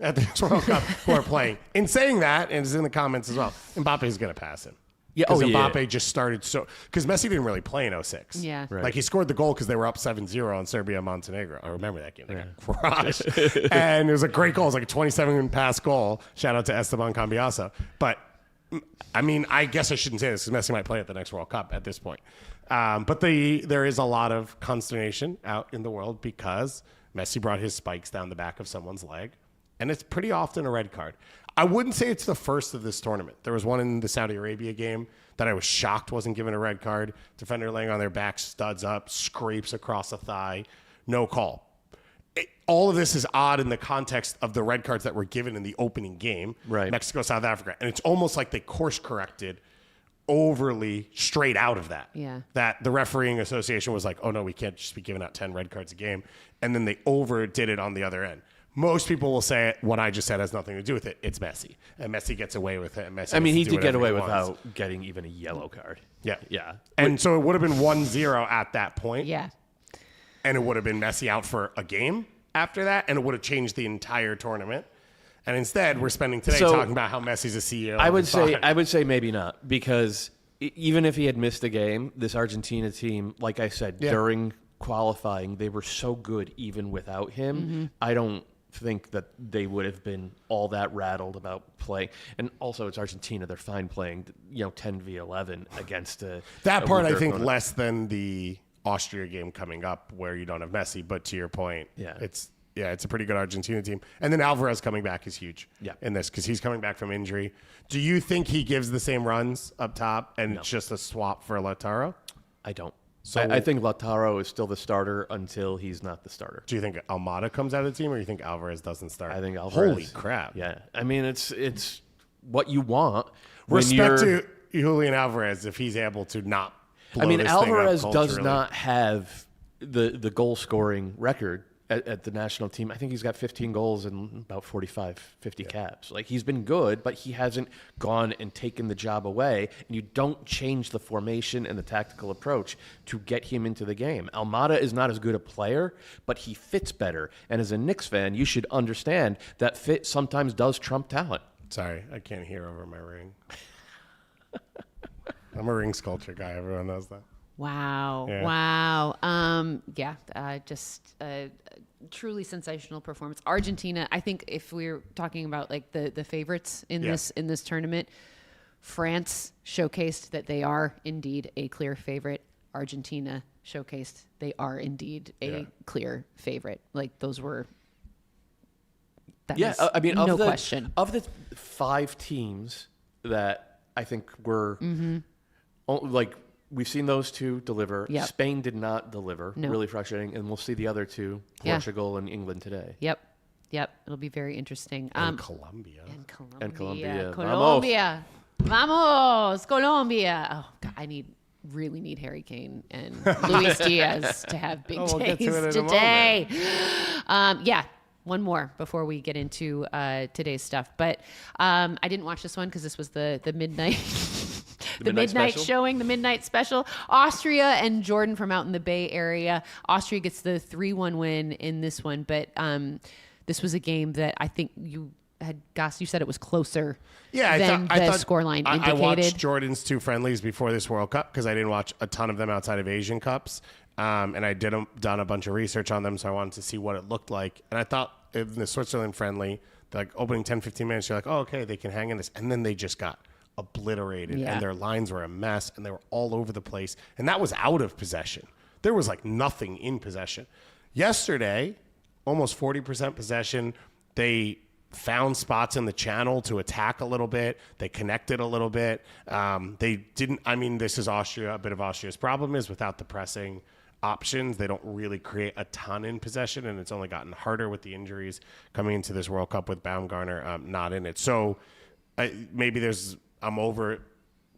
at this World Cup who are playing. In saying that, and it's in the comments as well, Mbappe is going to pass him. Yeah, Mbappe just started because Messi didn't really play in 06. Yeah. Right. Like, he scored the goal because they were up 7-0 on Serbia and Montenegro. I remember that game. They got crushed. And it was a great goal. It was like a 27-pass goal. Shout out to Esteban Cambiaso. But, I mean, I guess I shouldn't say this because Messi might play at the next World Cup at this point. But there is a lot of consternation out in the world because Messi brought his spikes down the back of someone's leg. And it's pretty often a red card. I wouldn't say it's the first of this tournament. There was one in the Saudi Arabia game that I was shocked wasn't given a red card. Defender laying on their back, studs up, scrapes across a thigh, no call. All of this is odd in the context of the red cards that were given in the opening game, right? Mexico, South Africa. And it's almost like they course corrected overly straight out of that. Yeah. That the refereeing association was like, oh no, we can't just be giving out 10 red cards a game. And then they overdid it on the other end. Most people will say what I just said has nothing to do with it. It's Messi. And Messi gets away with it. And Messi he did get away without getting even a yellow card. Yeah. Yeah. And so it would have been 1-0 at that point. Yeah. And it would have been Messi out for a game after that. And it would have changed the entire tournament. And instead, we're spending today talking about how Messi's a CEO. I would say maybe not, because even if he had missed a game, this Argentina team, like I said, during qualifying, they were so good even without him. Mm-hmm. I don't think that they would have been all that rattled about play. And also, it's Argentina; they're fine playing, 10v11 against that part. I think less than the Austria game coming up, where you don't have Messi. But to your point, it's a pretty good Argentina team. And then Alvarez coming back is huge in this, because he's coming back from injury. Do you think he gives the same runs up top and it's just a swap for Lautaro? I don't. So I think Lautaro is still the starter until he's not the starter. Do you think Almada comes out of the team, or do you think Alvarez doesn't start? I think Alvarez. Holy crap. Yeah. I mean, it's what you want. Respect to Julian Alvarez if he's able to not blow this Alvarez thing up does not have the goal scoring record at the national team. I think he's got 15 goals and about 50 caps. Like, he's been good, but he hasn't gone and taken the job away. And you don't change the formation and the tactical approach to get him into the game. Almada is not as good a player, but he fits better. And as a Knicks fan, you should understand that fit sometimes does trump talent. Sorry, I can't hear over my ring. I'm a ring sculpture guy. Everyone knows that. Wow. Yeah. Wow. Just a truly sensational performance. Argentina, I think if we're talking about like the favorites in this tournament, France showcased that they are indeed a clear favorite. Argentina showcased they are indeed a clear favorite. Like, those were no question. Of the 5 teams that I think were we've seen those 2 deliver. Yep. Spain did not deliver. No. Really frustrating. And we'll see the other 2, Portugal and England today. Yep. It'll be very interesting. And Colombia. Colombia. Vamos, Colombia. Oh, God, I really need Harry Kane and Luis Diaz to have big days today. One more before we get into today's stuff. But I didn't watch this one because this was the midnight... The midnight showing, the midnight special. Austria and Jordan from out in the Bay Area. Austria gets the 3-1 win in this one, but this was a game that I think you said it was closer than the scoreline indicated. I watched Jordan's 2 friendlies before this World Cup because I didn't watch a ton of them outside of Asian Cups, and I done a bunch of research on them, so I wanted to see what it looked like. And I thought in the Switzerland friendly, like opening 10-15 minutes, you're like, oh, okay, they can hang in this. And then they just got obliterated, and their lines were a mess, and they were all over the place, and that was out of possession. There was like nothing in possession. Yesterday, almost 40% possession. They found spots in the channel to attack a little bit. They connected a little bit. They didn't. I mean, this is Austria. A bit of Austria's problem is without the pressing options, they don't really create a ton in possession, and it's only gotten harder with the injuries coming into this World Cup with Baumgartner not in it. So maybe I'm over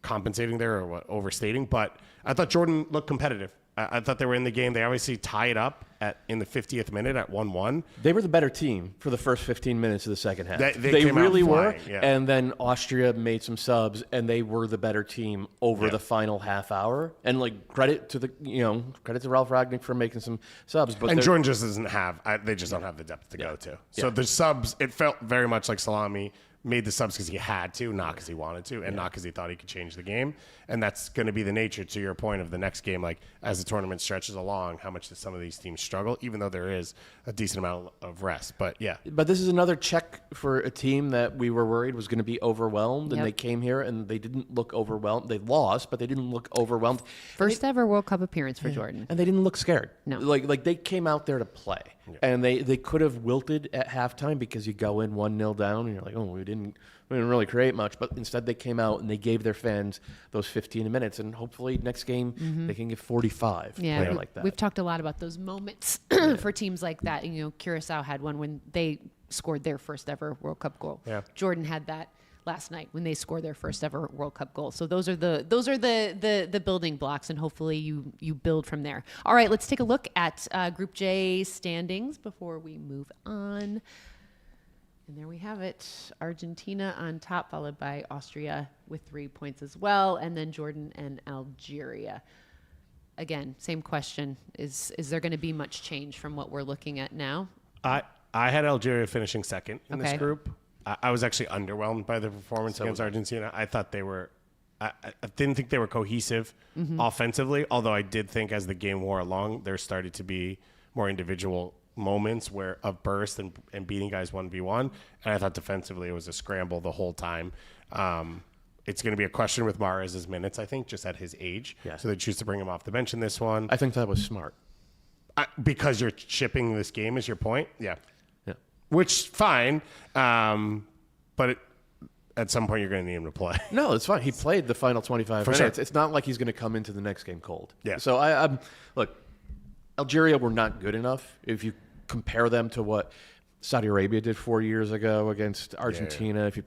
compensating there or overstating, but I thought Jordan looked competitive. I thought they were in the game. They obviously tie it up in the 50th minute at 1-1. They were the better team for the first 15 minutes of the second half. They really were. Yeah. And then Austria made some subs, and they were the better team over the final half hour. And credit to Ralph Ragnick for making some subs. And Jordan just doesn't have. They just don't have the depth to go to. So the subs, it felt very much like Salami made the subs because he had to, not because he wanted to, and not because he thought he could change the game. And that's going to be the nature, to your point, of the next game. Like, as the tournament stretches along, how much do some of these teams struggle, even though there is a decent amount of rest. But But this is another check for a team that we were worried was going to be overwhelmed, and they came here and they didn't look overwhelmed. They lost, but they didn't look overwhelmed. First ever World Cup appearance for Jordan. And they didn't look scared. No. Like they came out there to play. Yeah. And they could have wilted at halftime because you go in 1-0 down and you're like, oh, we didn't really create much. But instead they came out and they gave their fans those 15 minutes. And hopefully next game they can get 45. Yeah, like that. We've talked a lot about those moments for teams like that. Curacao had one when they scored their first ever World Cup goal. Yeah. Jordan had that last night when they scored their first ever World Cup goal. So those are the building blocks, and hopefully you build from there. All right, let's take a look at Group J standings before we move on. And there we have it. Argentina on top, followed by Austria with 3 points as well, and then Jordan and Algeria. Again, same question. Is there going to be much change from what we're looking at now? I had Algeria finishing second in this group. I was actually underwhelmed by the performance against Argentina. I thought they were I didn't think they were cohesive offensively, although I did think as the game wore along, there started to be more individual moments of burst and beating guys 1v1. And I thought defensively it was a scramble the whole time. It's going to be a question with Mahrez's minutes, I think, just at his age. Yeah. So they choose to bring him off the bench in this one. I think that was smart. Because you're shipping this game is your point? Yeah. Which, fine. But at some point, you're going to need him to play. No, it's fine. He played the final 25 minutes. Sure. It's not like he's going to come into the next game cold. Yeah. So, look, Algeria were not good enough. If you compare them to what Saudi Arabia did 4 years ago against Argentina, if you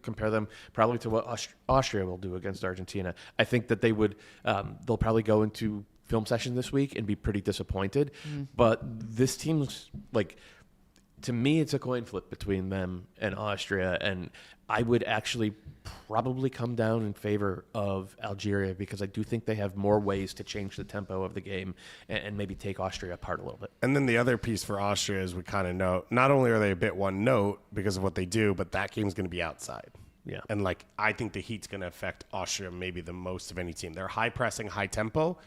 compare them probably to what Austria will do against Argentina, I think that they'll probably go into film session this week and be pretty disappointed. But this team's to me, it's a coin flip between them and Austria, and I would actually probably come down in favor of Algeria because I do think they have more ways to change the tempo of the game and maybe take Austria apart a little bit. And then the other piece for Austria is we kind of know, not only are they a bit one note because of what they do, but that game's going to be outside. Yeah. And I think the heat's going to affect Austria maybe the most of any team. They're high pressing, high tempo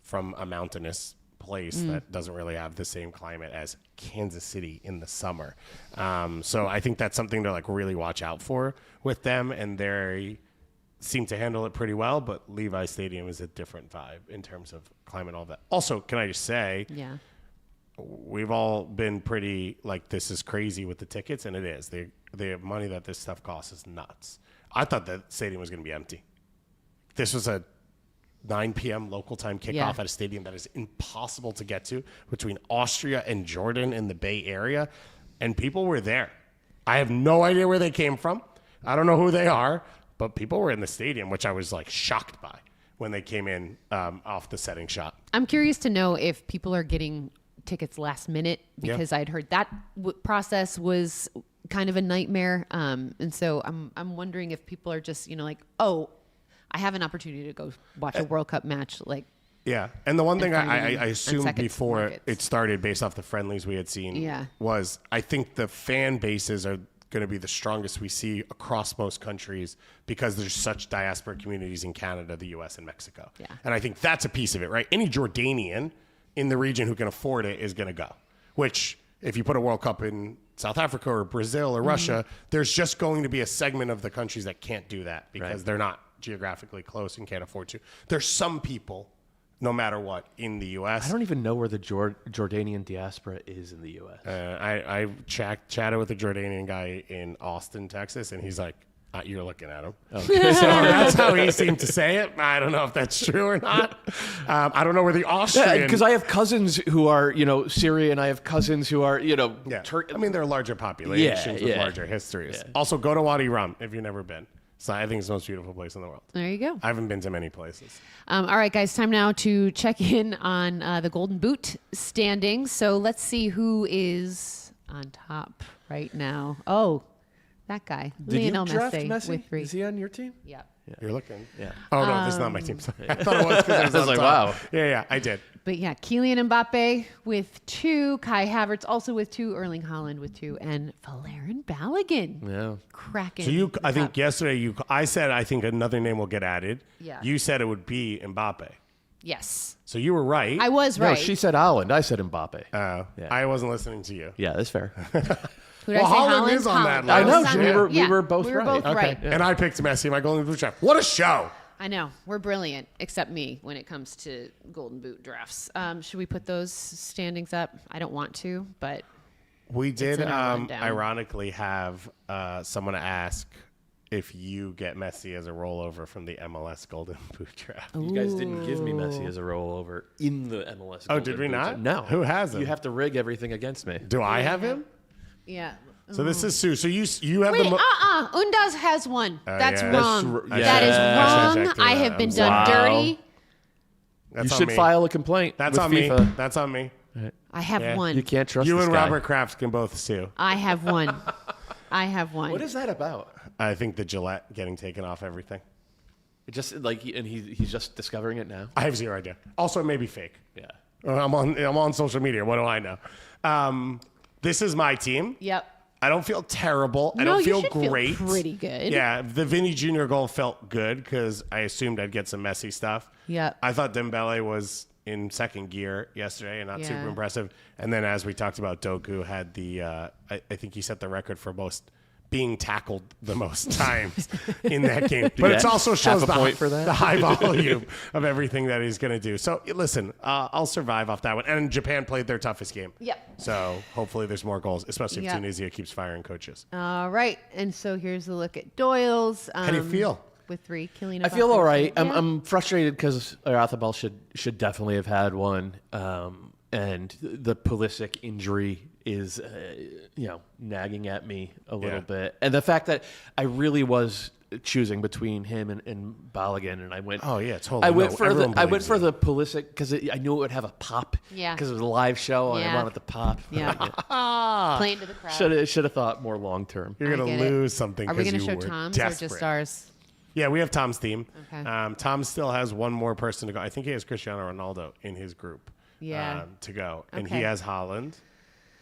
from a mountainous place that doesn't really have the same climate as Kansas City in the summer. So I think that's something to really watch out for with them, and they seem to handle it pretty well, but Levi Stadium is a different vibe in terms of climate and all that. Also, can I just say, we've all been pretty this is crazy with the tickets, and it is. The money that this stuff costs is nuts. I thought the stadium was going to be empty. This was a 9 p.m. local time kickoff at a stadium that is impossible to get to between Austria and Jordan in the Bay Area, and people were there. I have no idea where they came from. I don't know who they are, but people were in the stadium, which I was shocked by when they came in off the setting shot. I'm curious to know if people are getting tickets last minute because I'd heard that process was kind of a nightmare, and so I'm wondering if people are just I have an opportunity to go watch a World Cup match. Yeah. And the one thing I assumed before it started based off the friendlies we had seen was I think the fan bases are going to be the strongest we see across most countries because there's such diaspora communities in Canada, the U.S., and Mexico. Yeah. And I think that's a piece of it, right? Any Jordanian in the region who can afford it is going to go, which if you put a World Cup in South Africa or Brazil or Russia, there's just going to be a segment of the countries that can't do that because they're not geographically close and can't afford to. There's some people, no matter what, in the U.S. I don't even know where the Jordanian diaspora is in the U.S. I chatted with a Jordanian guy in Austin, Texas, and he's like, you're looking at him. Okay. So that's how he seemed to say it. I don't know if that's true or not. I don't know where the Austrian... Because I have cousins who are, Syrian. I have cousins who are, I mean, they're larger populations with larger histories. Yeah. Also, go to Wadi Rum if you've never been. So I think it's the most beautiful place in the world. There you go. I haven't been to many places. All right, guys, time now to check in on the Golden Boot standings. So let's see who is on top right now. Oh, that guy. Did Lionel you draft Messi with 3. Is he on your team? Yeah. You're looking? Yeah. Oh, no, this is not my team. Sorry. I thought it was because I was wow. Yeah, I did. But yeah, Kylian Mbappé with 2, Kai Havertz also with 2, Erling Haaland with 2, and Valerian Balogun. Yeah. Cracking. So I think yesterday I said I think another name will get added. Yeah. You said it would be Mbappe. Yes. So you were right. I was right. No, she said Haaland. I said Mbappe. Yeah. I wasn't listening to you. Yeah, that's fair. Who did I say? Haaland is on that list. I know. We were both right. Both right. And I picked Messi, my Golden Boot draft. What a show. I know. We're brilliant, except me, when it comes to Golden Boot drafts. Should we put those standings up? I don't want to, but we did ironically have someone ask if you get Messi as a rollover from the MLS Golden Boot draft. You guys didn't give me Messi as a rollover in the MLS Golden did we not? No. Who has him? You have to rig everything against me. Do I have him? Yeah. So this is Sue. So you have Wait, the Undaz has one. That's yeah. wrong. That's That is wrong. I have been done dirty. That's you should file a complaint. That's with on FIFA. me. That's on me. I have one. You can't trust You this and guy. Robert Kraft can both sue. I have one. I have one. What is that about? I think the Gillette getting taken off everything. It just like, and he's just discovering it now. I have zero idea. Also, it may be fake. Yeah. I'm on social media. What do I know? This is my team. Yep. I don't feel terrible. I No, don't you feel should great. feel pretty good. Yeah, the Vinny Jr. goal felt good because I assumed I'd get some Messi stuff. Yep. I thought Dembele was in second gear yesterday and not super impressive. And then as we talked about, Doku had the, I think he set the record for most being tackled the most times in that game. But it also shows the high volume of everything that he's going to do. So listen, I'll survive off that one. And Japan played their toughest game. Yep. So hopefully there's more goals, especially if Tunisia keeps firing coaches. All right. And so here's a look at Doyle's. How do you feel? With 3, Kylian Mbappé. I feel all right. I'm frustrated because Arthabal should definitely have had one. And the Pulisic injury is, nagging at me a little bit. And the fact that I really was choosing between him and Balogun, and I went. Oh yeah, totally. I went for the Pulisic because I knew it would have a pop. Yeah. Because it was a live show, and I wanted the pop. Yeah. Playing to the crowd. Should have thought more long term. You're gonna lose something. Are we gonna you show were Tom's desperate. or just ours? Yeah, we have Tom's team. Okay. Tom still has one more person to go. I think he has Cristiano Ronaldo in his group. Yeah. To go, and Okay. he has Haaland.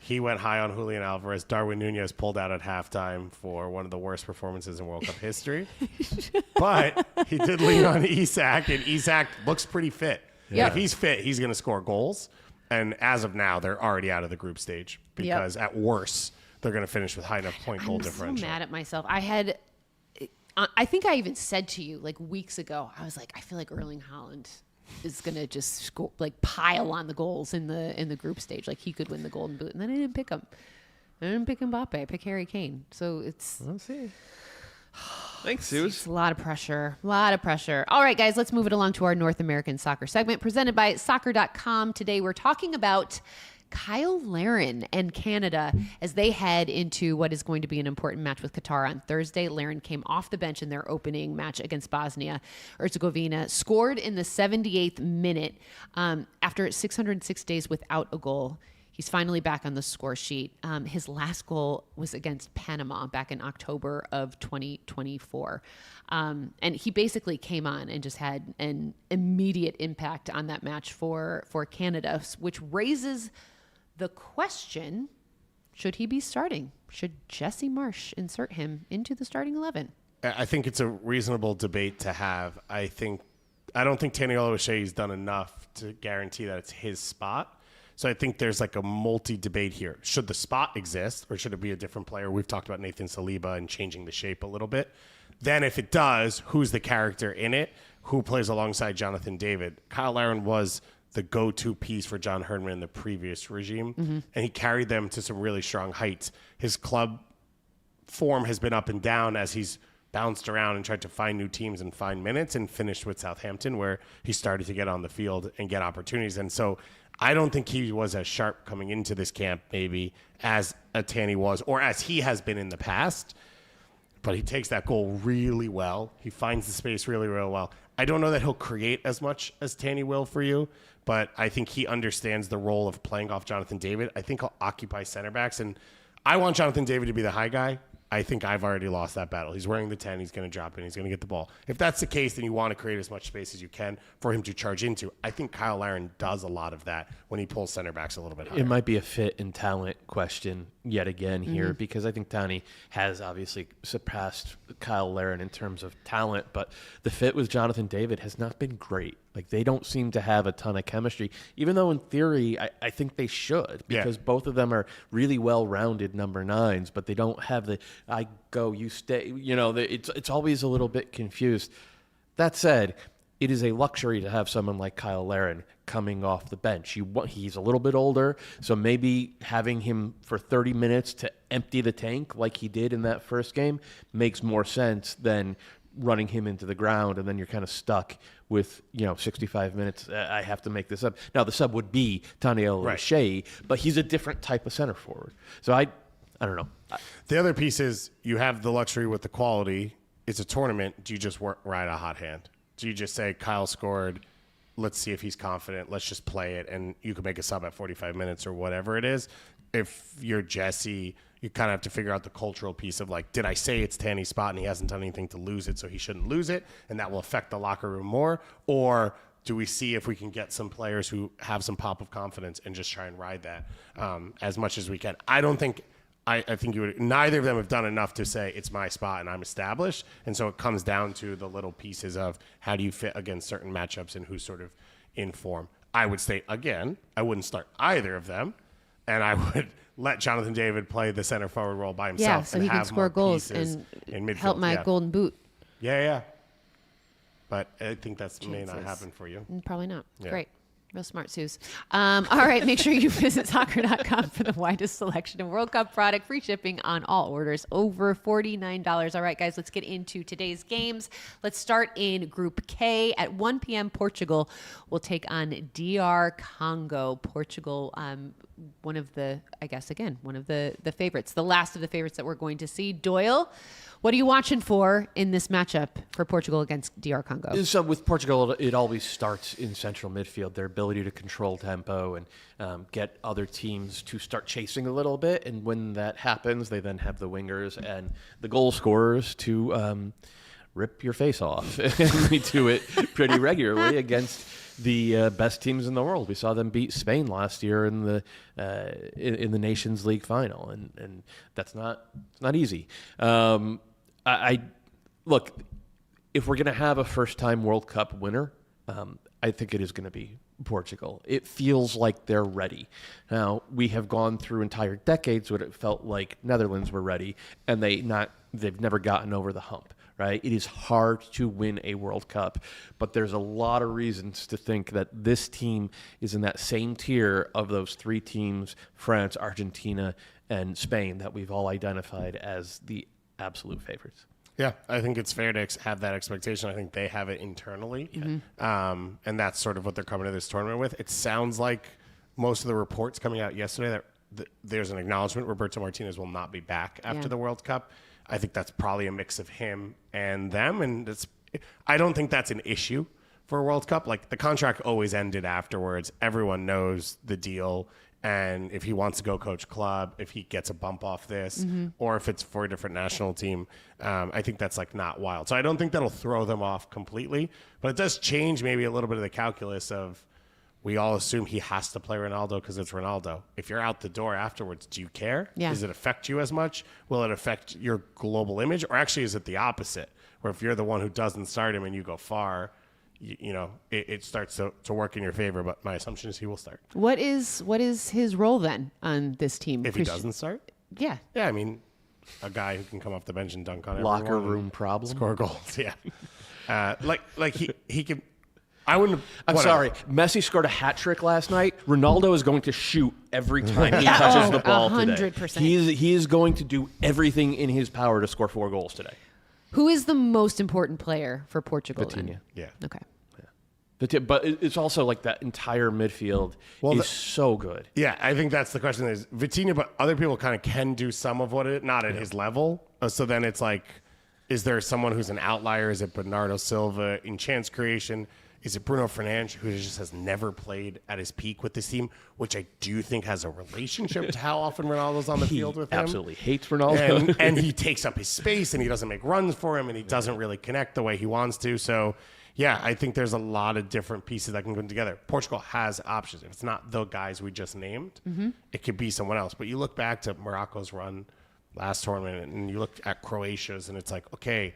He went high on Julian Alvarez. Darwin Nunez pulled out at halftime for one of the worst performances in World Cup history. But he did lean on Isak, and Isak looks pretty fit. Yep. If he's fit, he's going to score goals. And as of now, they're already out of the group stage because at worst, they're going to finish with high enough goal differential. I'm so mad at myself. I think I even said to you like weeks ago, I was like, I feel like Erling Haaland is gonna just score, like pile on the goals in the group stage. Like he could win the Golden Boot, and then I didn't pick him. I didn't pick Mbappe. I picked Harry Kane. So it's. Let's see. Thanks, Suze. It's a lot of pressure. A lot of pressure. All right, guys, let's move it along to our North American soccer segment presented by soccer.com. Today we're talking about Cyle Larin and Canada as they head into what is going to be an important match with Qatar on Thursday. Larin came off the bench in their opening match against Bosnia-Herzegovina, scored in the 78th minute after 606 days without a goal. He's finally back on the score sheet. His last goal was against Panama back in October of 2024. And he basically came on and just had an immediate impact on that match for Canada, which raises the question, should he be starting? Should Jesse Marsch insert him into the starting 11? I think it's a reasonable debate to have. I don't think Taniolo O'Shea's done enough to guarantee that it's his spot. So I think there's like a multi-debate here. Should the spot exist or should it be a different player? We've talked about Nathan Saliba and changing the shape a little bit. Then if it does, who's the character in it? Who plays alongside Jonathan David? Cyle Larin was the go-to piece for John Herdman in the previous regime, and he carried them to some really strong heights. His club form has been up and down as he's bounced around and tried to find new teams and find minutes, and finished with Southampton where he started to get on the field and get opportunities. And so I don't think he was as sharp coming into this camp maybe as a Tanny was or as he has been in the past. But he takes that goal really well. He finds the space really, really well. I don't know that he'll create as much as Tanny will for you, but I think he understands the role of playing off Jonathan David. I think he'll occupy center backs, and I want Jonathan David to be the high guy. I think I've already lost that battle. He's wearing the 10. He's going to drop in. He's going to get the ball. If that's the case, then you want to create as much space as you can for him to charge into. I think Cyle Larin does a lot of that when he pulls center backs a little bit higher. It might be a fit and talent question yet again here because I think Tani has obviously surpassed Cyle Larin in terms of talent, but the fit with Jonathan David has not been great. Like, they don't seem to have a ton of chemistry, even though in theory I think they should, because both of them are really well-rounded number 9s, but they don't have the I go, you stay. You know, it's always a little bit confused. That said, it is a luxury to have someone like Cyle Larin coming off the bench. He's a little bit older, so maybe having him for 30 minutes to empty the tank like he did in that first game makes more sense than running him into the ground, and then you're kind of stuck with 65 minutes. I have to make this up. Now the sub would be Taniolo O'Shea, but he's a different type of center forward. So I don't know. The other piece is you have the luxury with the quality. It's a tournament. Do you just ride a hot hand? Do you just say, Kyle scored, let's see if he's confident, let's just play it, and you can make a sub at 45 minutes or whatever it is? If you're Jesse, you kind of have to figure out the cultural piece of like, did I say it's Tanny's spot and he hasn't done anything to lose it, so he shouldn't lose it, and that will affect the locker room more? Or do we see if we can get some players who have some pop of confidence and just try and ride that as much as we can? I think neither of them have done enough to say it's my spot and I'm established. And so it comes down to the little pieces of how do you fit against certain matchups and who's sort of in form. I would state again, I wouldn't start either of them. And I would let Jonathan David play the center forward role by himself. Yeah, so he can score goals and help my golden boot. Yeah. But I think that may not happen for you. Probably not. Yeah. Great. Real smart, Suze. All right, make sure you visit soccer.com for the widest selection of World Cup product. Free shipping on all orders over $49. All right, guys, let's get into today's games. Let's start in Group K. At 1 p.m., Portugal will take on DR Congo. Portugal, one of the favorites, the last of the favorites that we're going to see. Doyle, what are you watching for in this matchup for Portugal against DR Congo? So with Portugal, it always starts in central midfield, their ability to control tempo and get other teams to start chasing a little bit. And when that happens, they then have the wingers and the goal scorers to rip your face off. And we do it pretty regularly against the best teams in the world. We saw them beat Spain last year in the Nations League final, and that's not easy. I look, if we're going to have a first-time World Cup winner, I think it is going to be Portugal. It feels like they're ready. Now, we have gone through entire decades when it felt like Netherlands were ready, and they've never gotten over the hump, right? It is hard to win a World Cup, but there's a lot of reasons to think that this team is in that same tier of those three teams, France, Argentina, and Spain, that we've all identified as the absolute favorites. Yeah, I think it's fair to have that expectation. I think they have it internally, and that's sort of what they're coming to this tournament with. It sounds like most of the reports coming out yesterday that there's an acknowledgement Roberto Martinez will not be back after the World Cup. I think that's probably a mix of him and them, and I don't think that's an issue for a World Cup. Like, the contract always ended afterwards. Everyone knows the deal. And if he wants to go coach club, if he gets a bump off this, or if it's for a different national team, I think that's like not wild. So I don't think that'll throw them off completely, but it does change maybe a little bit of the calculus of, we all assume he has to play Ronaldo because it's Ronaldo. If you're out the door afterwards, do you care? Yeah. Does it affect you as much? Will it affect your global image? Or actually, is it the opposite? Where if you're the one who doesn't start him and you go far, it starts to work in your favor, but my assumption is he will start. What is his role then on this team? If he doesn't start? Yeah. Yeah, I mean, a guy who can come off the bench and dunk on locker room problem. Score goals, yeah. Like he can... I'm sorry. Messi scored a hat trick last night. Ronaldo is going to shoot every time he touches the ball 100%. Today. He is going to do everything in his power to score 4 goals today. Who is the most important player for Portugal? Vitinha. Yeah. Okay. Yeah. But it's also like that entire midfield is so good. Yeah, I think that's the question. Is Vitinha, but other people kind of can do some of what not at his level. So then it's like, is there someone who's an outlier? Is it Bernardo Silva in chance creation? Is it Bruno Fernandes, who just has never played at his peak with this team, which I do think has a relationship to how often Ronaldo's on the field with him? Absolutely hates Ronaldo. And he takes up his space, and he doesn't make runs for him, and he doesn't really connect the way he wants to. So, yeah, I think there's a lot of different pieces that can come together. Portugal has options. If it's not the guys we just named, it could be someone else. But you look back to Morocco's run last tournament, and you look at Croatia's, and it's like, okay,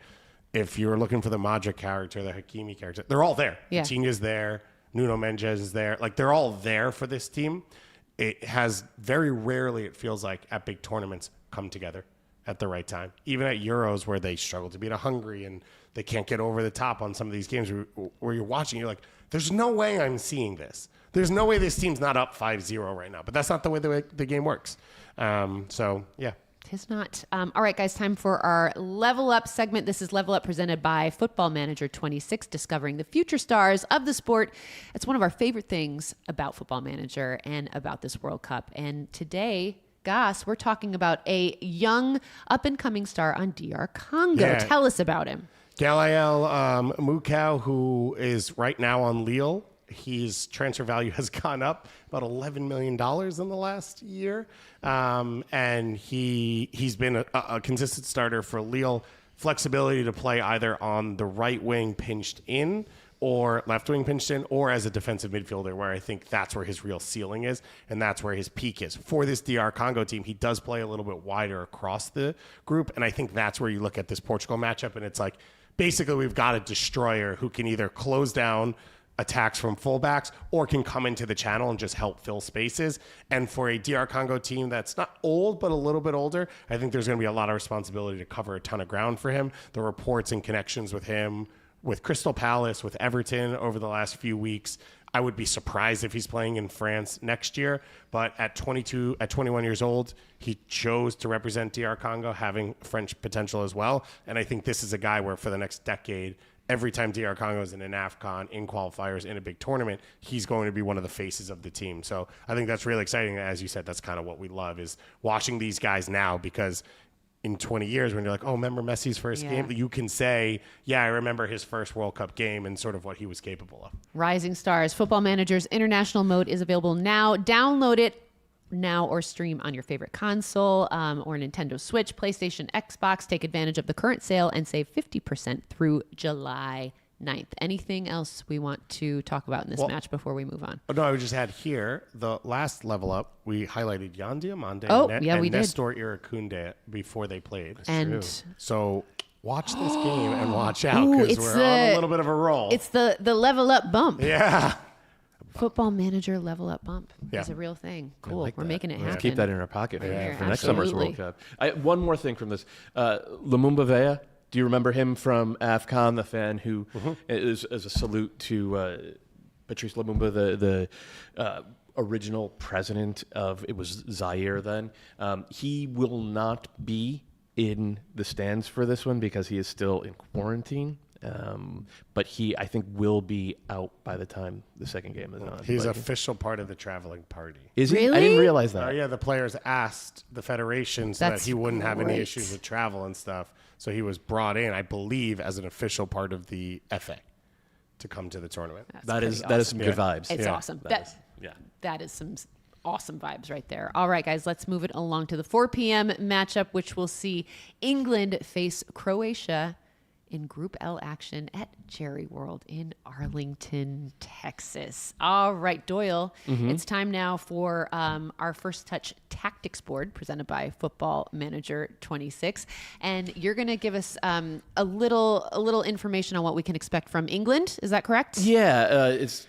if you're looking for the Modric character, the Hakimi character, they're all there. Yeah. Vitinha's there. Nuno Mendes is there. Like, they're all there for this team. It has very rarely, it feels like, at big tournaments, come together at the right time. Even at Euros, where they struggle to beat a Hungary and they can't get over the top on some of these games where you're watching, you're like, there's no way I'm seeing this. There's no way this team's not up 5-0 right now. But that's not the way the game works. So, yeah. Tis not. All right, guys, time for our Level Up segment. This is Level Up presented by Football Manager 26, discovering the future stars of the sport. It's one of our favorite things about Football Manager and about this World Cup. And today, Gass, we're talking about a young up-and-coming star on DR Congo. Yeah. Tell us about him. Galale Mukau, who is right now on Lille. His transfer value has gone up about $11 million in the last year. And he's been a consistent starter for Lille. Flexibility to play either on the right wing pinched in or left wing pinched in, or as a defensive midfielder, where I think that's where his real ceiling is, and that's where his peak is. For this DR Congo team, he does play a little bit wider across the group, and I think that's where you look at this Portugal matchup, and it's like, basically we've got a destroyer who can either close down attacks from fullbacks or can come into the channel and just help fill spaces. And for a DR Congo team that's not old, but a little bit older, I think there's going to be a lot of responsibility to cover a ton of ground for him. The reports and connections with him, with Crystal Palace, with Everton over the last few weeks, I would be surprised if he's playing in France next year. But at 21 years old, he chose to represent DR Congo, having French potential as well. And I think this is a guy where for the next decade, every time DR Congo is in an AFCON, in qualifiers, in a big tournament, he's going to be one of the faces of the team. So I think that's really exciting. As you said, that's kind of what we love, is watching these guys now, because in 20 years, when you're like, oh, remember Messi's first game? You can say, yeah, I remember his first World Cup game and sort of what he was capable of. Rising Stars Football Manager's international mode is available now. Download it now or stream on your favorite console or Nintendo Switch, PlayStation, Xbox. Take advantage of the current sale and save 50% through July 9th. Anything else we want to talk about in this match before we move on? No, I just had here the last level up. We highlighted Yan Diomande and Nestor Irakunde before they played. And so watch this game and watch out, because we're on a little bit of a roll. It's the level up bump. Yeah. Football Manager level up bump is a real thing. Cool. We're making it happen. Let's keep that in our pocket for next summer's World Cup. One more thing from this. Lumumba Veya, do you remember him from AFCON, the fan who is a salute to Patrice Lumumba, the original president of, it was Zaire then. He will not be in the stands for this one because he is still in quarantine. But he, I think, will be out by the time the second game is on. He's official part of the traveling party. Is he? Really? I didn't realize that. Yeah, the players asked the federation so that he wouldn't have any issues with travel and stuff. So he was brought in, I believe, as an official part of the FA to come to the tournament. That is some good vibes. It's awesome. That is some awesome vibes right there. All right, guys, let's move it along to the 4 p.m. matchup, which will see England face Croatia in Group L action at Jerry World in Arlington, Texas. All right, Doyle, it's time now for our First Touch Tactics Board presented by Football Manager 26. And you're going to give us a little information on what we can expect from England. Is that correct? Yeah, it's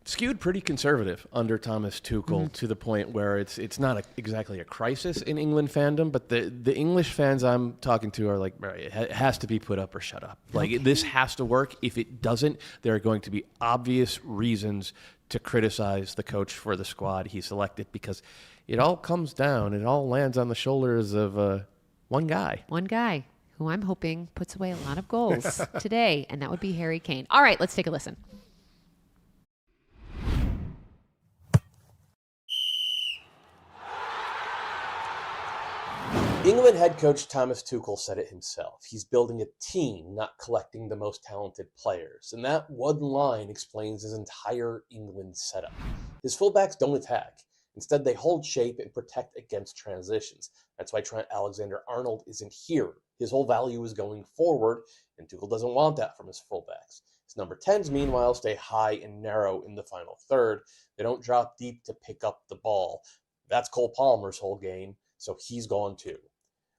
skewed pretty conservative under Thomas Tuchel to the point where it's not exactly a crisis in England fandom, but the English fans I'm talking to are like, it has to be put up or shut up. Like, this has to work. If it doesn't, there are going to be obvious reasons to criticize the coach for the squad he selected, because it all comes down, it all lands on the shoulders of one guy. One guy who I'm hoping puts away a lot of goals today, and that would be Harry Kane. All right, let's take a listen. England head coach Thomas Tuchel said it himself. He's building a team, not collecting the most talented players. And that one line explains his entire England setup. His fullbacks don't attack. Instead, they hold shape and protect against transitions. That's why Trent Alexander-Arnold isn't here. His whole value is going forward, and Tuchel doesn't want that from his fullbacks. His number 10s, meanwhile, stay high and narrow in the final third. They don't drop deep to pick up the ball. That's Cole Palmer's whole game, so he's gone too.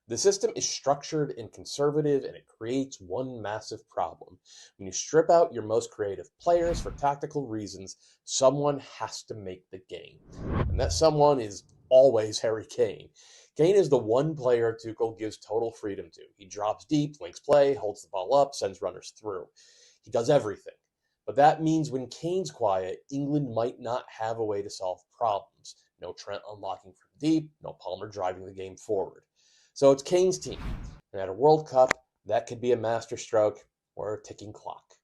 The system is structured and conservative, and it creates one massive problem. When you strip out your most creative players for tactical reasons, someone has to make the game. And that someone is always Harry Kane. Kane is the one player Tuchel gives total freedom to. He drops deep, links play, holds the ball up, sends runners through. He does everything. But that means when Kane's quiet, England might not have a way to solve problems. No Trent unlocking from deep, no Palmer driving the game forward. So it's Kane's team, and at a World Cup, that could be a masterstroke or a ticking clock.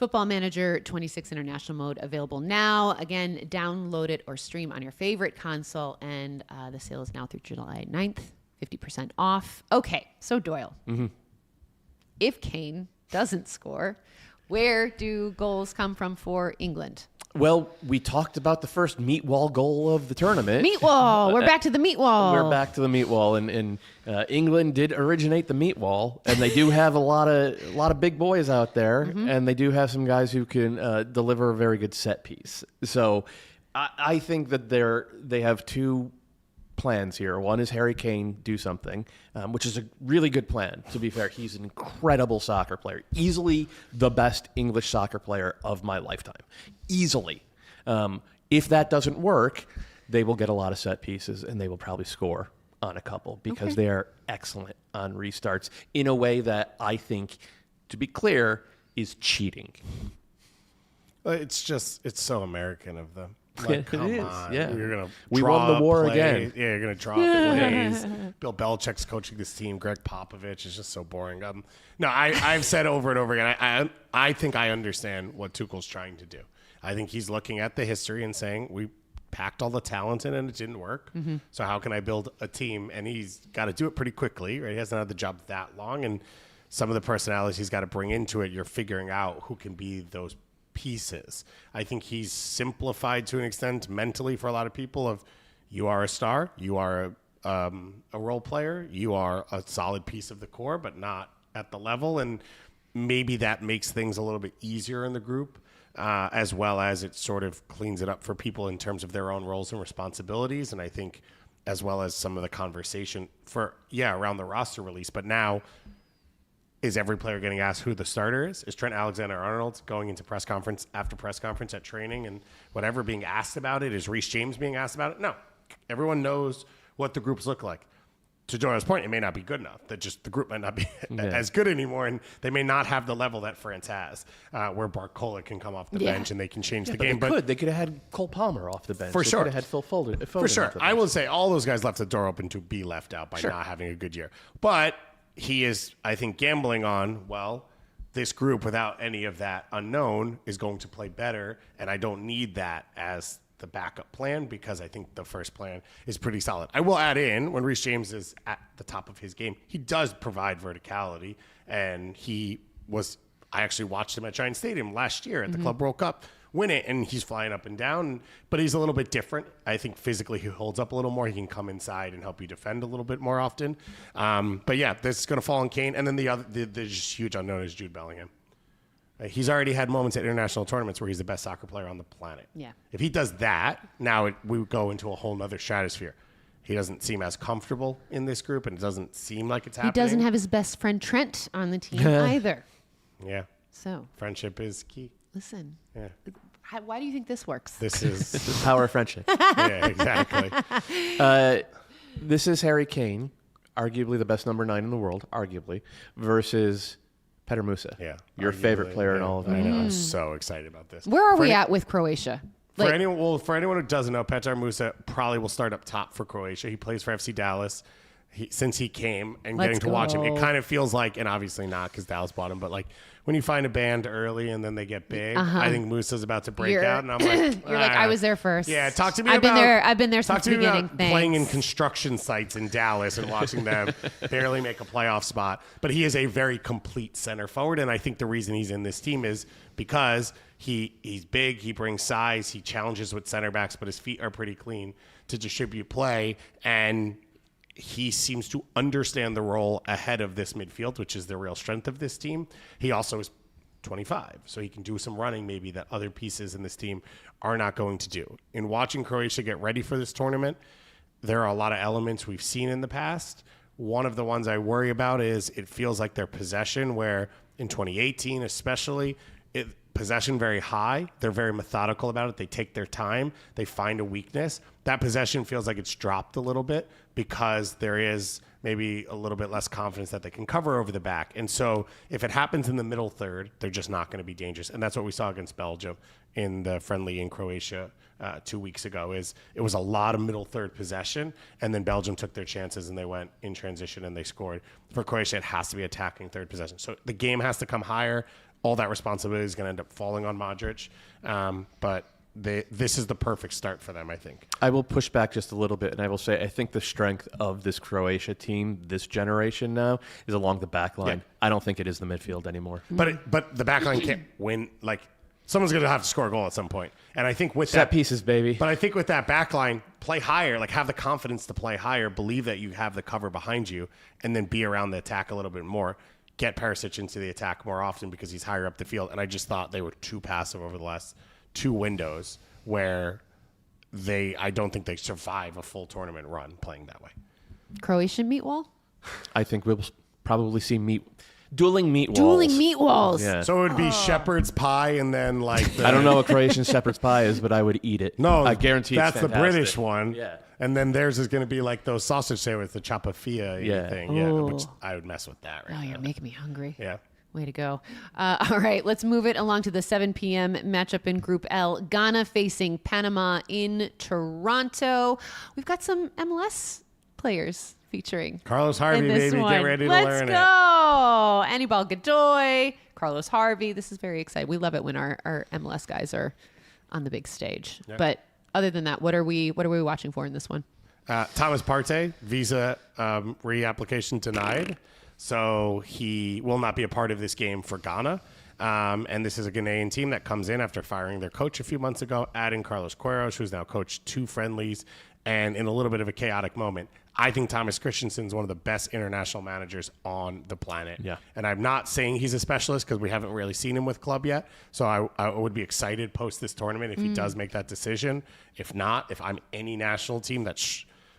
Football Manager 26 International Mode available now. Again, download it or stream on your favorite console. And the sale is now through July 9th, 50% off. Okay, so Doyle, if Kane doesn't score, where do goals come from for England? Well, we talked about the first meat wall goal of the tournament. Meat wall. We're back to the meat wall. We're back to the meat wall, and England did originate the meat wall, and they do have a lot of big boys out there, and they do have some guys who can deliver a very good set piece. So I think that they have two plans here. One is Harry Kane do something, which is a really good plan. To be fair, he's an incredible soccer player, easily the best English soccer player of my lifetime. Easily. If that doesn't work, they will get a lot of set pieces and they will probably score on a couple because they are excellent on restarts in a way that I think, to be clear, is cheating. It's so American of them. Like, come on. Yeah. You're gonna we won the war again. Yeah, you're gonna draw plays. Bill Belichick's coaching this team. Greg Popovich is just so boring. No, I've said over and over again. I think I understand what Tuchel's trying to do. I think he's looking at the history and saying we packed all the talent in and it didn't work. So how can I build a team? And he's got to do it pretty quickly. Right? He hasn't had the job that long, and some of the personalities he's got to bring into it. You're figuring out who can be those pieces. I think he's simplified to an extent mentally for a lot of people of you are a star, you are a role player, you are a solid piece of the core, but not at the level. And maybe that makes things a little bit easier in the group, as well as it sort of cleans it up for people in terms of their own roles and responsibilities. And I think as well as some of the conversation around the roster release, but now is every player getting asked who the starter is? Is Trent Alexander-Arnold going into press conference after press conference at training and whatever being asked about it? Is Reece James being asked about it? No. Everyone knows what the groups look like. To Doyle's point, it may not be good enough. That just the group might not be as good anymore, and they may not have the level that France has, where Barcola can come off the bench and they can change the game. They could have had Cole Palmer off the bench. For sure. They could have had Phil Foden. For sure. I will say all those guys left the door open to be left out by not having a good year. But he is, I think, gambling on, this group without any of that unknown is going to play better, and I don't need that as the backup plan because I think the first plan is pretty solid. I will add in, when Reece James is at the top of his game, he does provide verticality, and I actually watched him at Giant Stadium last year at the Club World Cup win it, and he's flying up and down, but he's a little bit different. I think physically he holds up a little more. He can come inside and help you defend a little bit more often. But yeah, this is going to fall on Kane. And then the just huge unknown is Jude Bellingham. He's already had moments at international tournaments where he's the best soccer player on the planet. Yeah. If he does that, now we go into a whole nother stratosphere. He doesn't seem as comfortable in this group, and it doesn't seem like it's happening. He doesn't have his best friend Trent on the team either. Yeah. So friendship is key. Listen. Yeah. Why do you think this works? This is power of friendship. Yeah, exactly. This is Harry Kane, arguably the best number 9 in the world, versus Petr Musa. Yeah. Your favorite player in all of it. I know. I'm so excited about this. Where are we at with Croatia? For anyone who doesn't know, Petr Musa probably will start up top for Croatia. He plays for FC Dallas. Since he came and getting to watch him, it kind of feels like, and obviously not because Dallas bought him, but like when you find a band early and then they get big, I think Musa's about to break out, and I'm like, you're like, I was there first. Yeah, talk to me I've about. been there since the beginning. Playing in construction sites in Dallas and watching them barely make a playoff spot. But he is a very complete center forward, and I think the reason he's in this team is because he's big, he brings size, he challenges with center backs, but his feet are pretty clean to distribute play, and he seems to understand the role ahead of this midfield, which is the real strength of this team. He also is 25, so he can do some running maybe that other pieces in this team are not going to do. In watching Croatia get ready for this tournament, there are a lot of elements we've seen in the past. One of the ones I worry about is it feels like their possession, where in 2018 especially, possession very high. They're very methodical about it. They take their time. They find a weakness. That possession feels like it's dropped a little bit because there is maybe a little bit less confidence that they can cover over the back. And so if it happens in the middle third, they're just not going to be dangerous. And that's what we saw against Belgium in the friendly in Croatia 2 weeks ago. It was a lot of middle third possession, and then Belgium took their chances and they went in transition and they scored. For Croatia, it has to be attacking third possession. So the game has to come higher. all that responsibility is going to end up falling on Modric. But this is the perfect start for them, I think. I will push back just a little bit, and I will say I think the strength of this Croatia team this generation now is along the back line. Yeah. I don't think it is the midfield anymore. But the back line can't win. Like, someone's going to have to score a goal at some point. And I think with set pieces, baby. But I think with that back line, play higher. Like, have the confidence to play higher. Believe that you have the cover behind you, and then be around the attack a little bit more. Get Perisic into the attack more often because he's higher up the field. And I just thought they were too passive over the last 2 windows where I don't think they survive a full tournament run playing that way. Croatian meat wall? I think we'll probably see dueling meat walls. Dueling meat walls. Yeah. So it would be shepherd's pie and then like I don't know what Croatian shepherd's pie is, but I would eat it. No, I guarantee that's it's the British one. Yeah. And then theirs is going to be like those sausage sandwiches, the chapafia thing. Yeah, which I would mess with that right now. You're making me hungry. Yeah. Way to go. All right, let's move it along to the 7 p.m. matchup in Group L. Ghana facing Panama in Toronto. We've got some MLS players featuring. Carlos Harvey, baby. One. Get ready to Let's learn go. Anibal Godoy, Carlos Harvey. This is very exciting. We love it when our MLS guys are on the big stage. Yeah. But other than that, what are we watching for in this one? Thomas Partey, visa reapplication denied. So he will not be a part of this game for Ghana. And this is a Ghanaian team that comes in after firing their coach a few months ago, adding Carlos Queiroz, who's now coached 2 friendlies, and in a little bit of a chaotic moment. I think Thomas Christensen is one of the best international managers on the planet. Yeah. And I'm not saying he's a specialist because we haven't really seen him with club yet. So I would be excited post this tournament if he does make that decision. If not, if I'm any national team that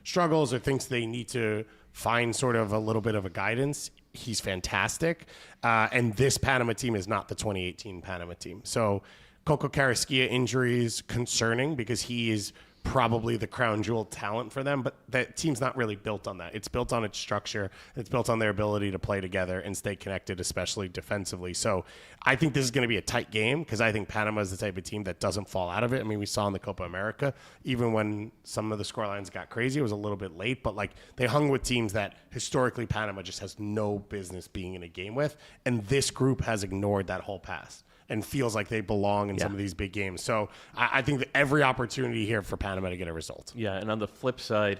struggles or thinks they need to find sort of a little bit of a guidance, he's fantastic. And this Panama team is not the 2018 Panama team. So Coco Carrasquilla injury is concerning because he is probably the crown jewel talent for them, but that team's not really built on that. It's built on its structure. It's built on their ability to play together and stay connected, especially defensively. So I think this is going to be a tight game because I think Panama is the type of team that doesn't fall out of it. I mean, we saw in the Copa America, even when some of the scorelines got crazy, it was a little bit late, but like they hung with teams that historically Panama just has no business being in a game with. And this group has ignored that whole past and feels like they belong in some of these big games. So I think that every opportunity here for Panama to get a result. Yeah, and on the flip side,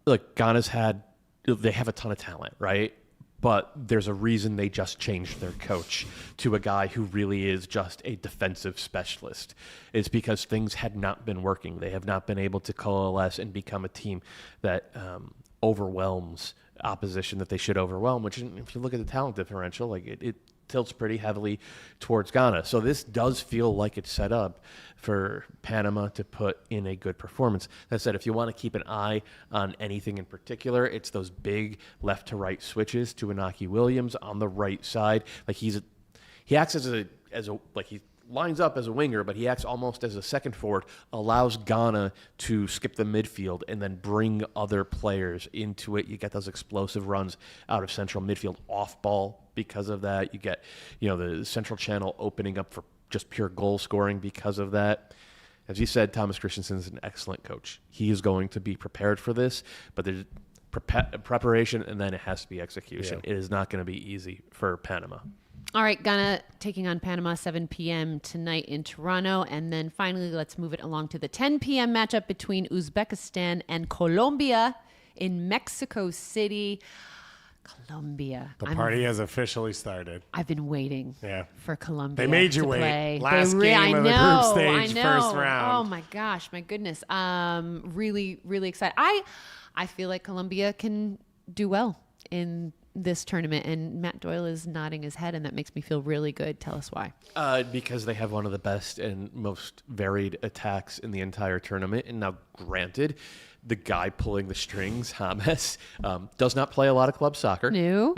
look, Ghana's they have a ton of talent, right? But there's a reason they just changed their coach to a guy who really is just a defensive specialist. It's because things had not been working. They have not been able to coalesce and become a team that overwhelms opposition that they should overwhelm, which if you look at the talent differential, like it tilts pretty heavily towards Ghana. So this does feel like it's set up for Panama to put in a good performance. That said, if you want to keep an eye on anything in particular, it's those big left to right switches to Inaki Williams on the right side. Like he acts as a he lines up as a winger, but he acts almost as a second forward, allows Ghana to skip the midfield and then bring other players into it. You get those explosive runs out of central midfield off ball because of that. You get, the central channel opening up for just pure goal scoring because of that. As you said, Thomas Christensen is an excellent coach. He is going to be prepared for this, but there's preparation and then it has to be execution. Yeah. It is not going to be easy for Panama. All right, Ghana taking on Panama 7 p.m. tonight in Toronto. And then finally, let's move it along to the 10 p.m. matchup between Uzbekistan and Colombia in Mexico City. Colombia. The party has officially started. I've been waiting for Colombia. They made you to wait. Play. Last game of the group stage, first round. Oh my gosh, my goodness. Really, really excited. I feel like Colombia can do well in this tournament, and Matt Doyle is nodding his head, and that makes me feel really good. Tell us why. Because they have one of the best and most varied attacks in the entire tournament. And now, granted, the guy pulling the strings, James, does not play a lot of club soccer. No.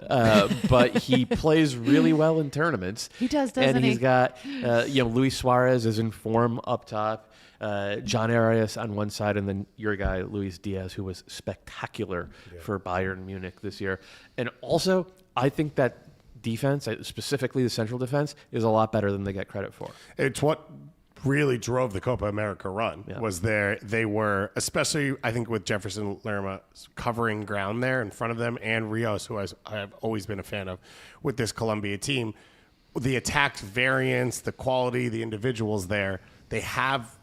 But he plays really well in tournaments. He does, doesn't he? And he's got, Luis Suarez is in form up top. John Arias on one side, and then your guy, Luis Diaz, who was spectacular for Bayern Munich this year. And also, I think that defense, specifically the central defense, is a lot better than they get credit for. It's what really drove the Copa America run was they were, especially I think with Jefferson Lerma covering ground there in front of them, and Rios, who I have always been a fan of with this Colombia team. the attack variance, the quality, the individuals there, they have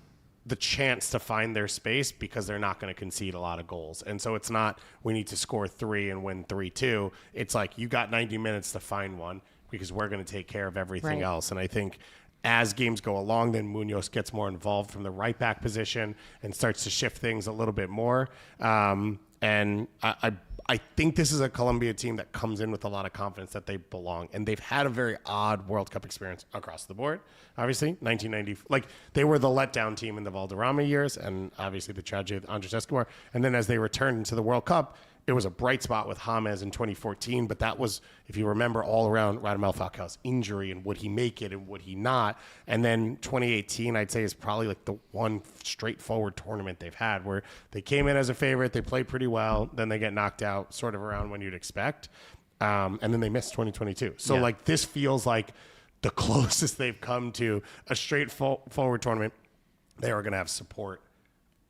the chance to find their space because they're not going to concede a lot of goals. And so it's not, we need to score 3 and win 3-2. It's like, you got 90 minutes to find one because we're going to take care of everything else. And I think as games go along, then Munoz gets more involved from the right back position and starts to shift things a little bit more. And I think this is a Colombia team that comes in with a lot of confidence that they belong. And they've had a very odd World Cup experience across the board. Obviously, 1990, like they were the letdown team in the Valderrama years, and obviously the tragedy of Andres Escobar. And then as they returned into the World Cup, it was a bright spot with James in 2014, but that was, if you remember, all around Radamel Falcao's injury and would he make it and would he not. And then 2018, I'd say, is probably like the one straightforward tournament they've had where they came in as a favorite, they played pretty well, then they get knocked out sort of around when you'd expect, and then they missed 2022. So like this feels like the closest they've come to a straightforward tournament. They are going to have support,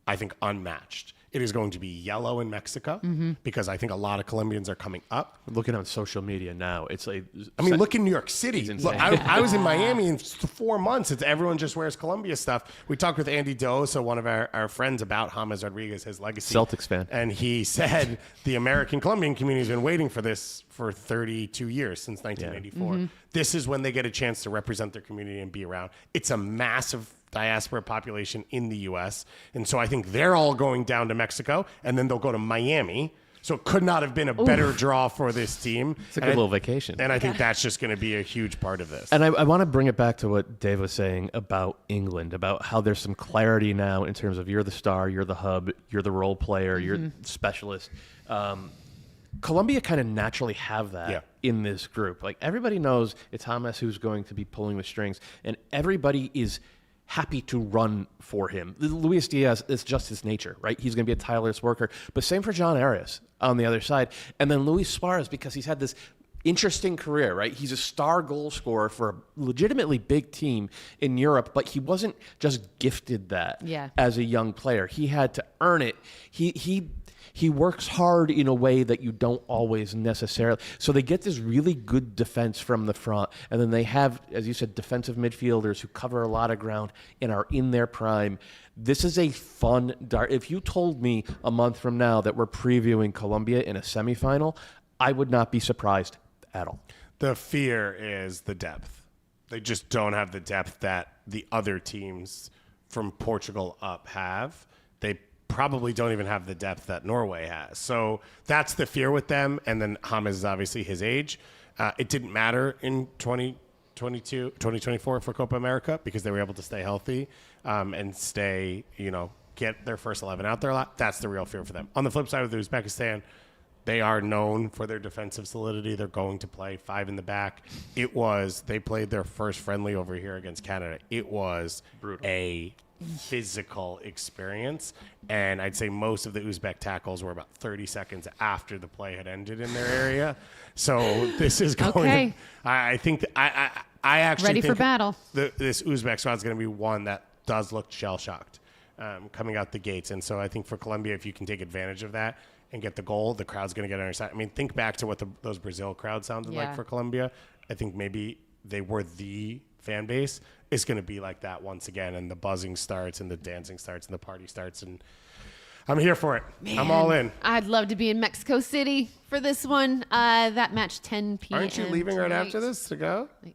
I think, unmatched. It is going to be yellow in Mexico because I think a lot of Colombians are coming up. Looking on social media now, it's like... I mean, look in New York City. Look, I was in Miami in 4 months. Everyone just wears Colombia stuff. We talked with Andy Dosa, one of our friends, about James Rodriguez, his legacy. Celtics fan. And he said the American-Colombian community has been waiting for this for 32 years, since 1994. This is when they get a chance to represent their community and be around. It's a massive diaspora population in the U.S. And so I think they're all going down to Mexico, and then they'll go to Miami. So it could not have been a better draw for this team. It's a good little vacation. And I think that's just going to be a huge part of this. And I want to bring it back to what Dave was saying about England, about how there's some clarity now in terms of you're the star, you're the hub, you're the role player, you're the specialist. Colombia kind of naturally have that in this group. Like everybody knows it's James who's going to be pulling the strings, and everybody is happy to run for him. Luis Diaz is just his nature, right? He's going to be a tireless worker. But same for John Arias on the other side. And then Luis Suarez, because he's had this interesting career, right? He's a star goal scorer for a legitimately big team in Europe, but he wasn't just gifted that as a young player. He had to earn it. He works hard in a way that you don't always necessarily. So they get this really good defense from the front, and then they have, as you said, defensive midfielders who cover a lot of ground and are in their prime. This is a fun dart. If you told me a month from now that we're previewing Colombia in a semifinal, I would not be surprised at all. The fear is the depth. They just don't have the depth that the other teams from Portugal up have. They probably don't even have the depth that Norway has. So that's the fear with them. And then James is obviously his age. It didn't matter in 2024 for Copa America because they were able to stay healthy and stay, get their first 11 out there a lot. That's the real fear for them. On the flip side of Uzbekistan, they are known for their defensive solidity. They're going to play 5 in the back. They played their first friendly over here against Canada. It was brutal. A physical experience, and I'd say most of the Uzbek tackles were about 30 seconds after the play had ended in their area. So this is going I think I actually ready for battle. This Uzbek squad is going to be one that does look shell-shocked coming out the gates. And so I think for Colombia, if you can take advantage of that and get the goal, the crowd's going to get on your side. I mean, think back to what those Brazil crowds sounded like for Colombia. I think maybe they were the fan base. Is going to be like that once again, and the buzzing starts and the dancing starts and the party starts, and I'm here for it. Man, I'm all in. I'd love to be in Mexico City for this one. That match 10 p.m. Aren't you leaving right after this to go? I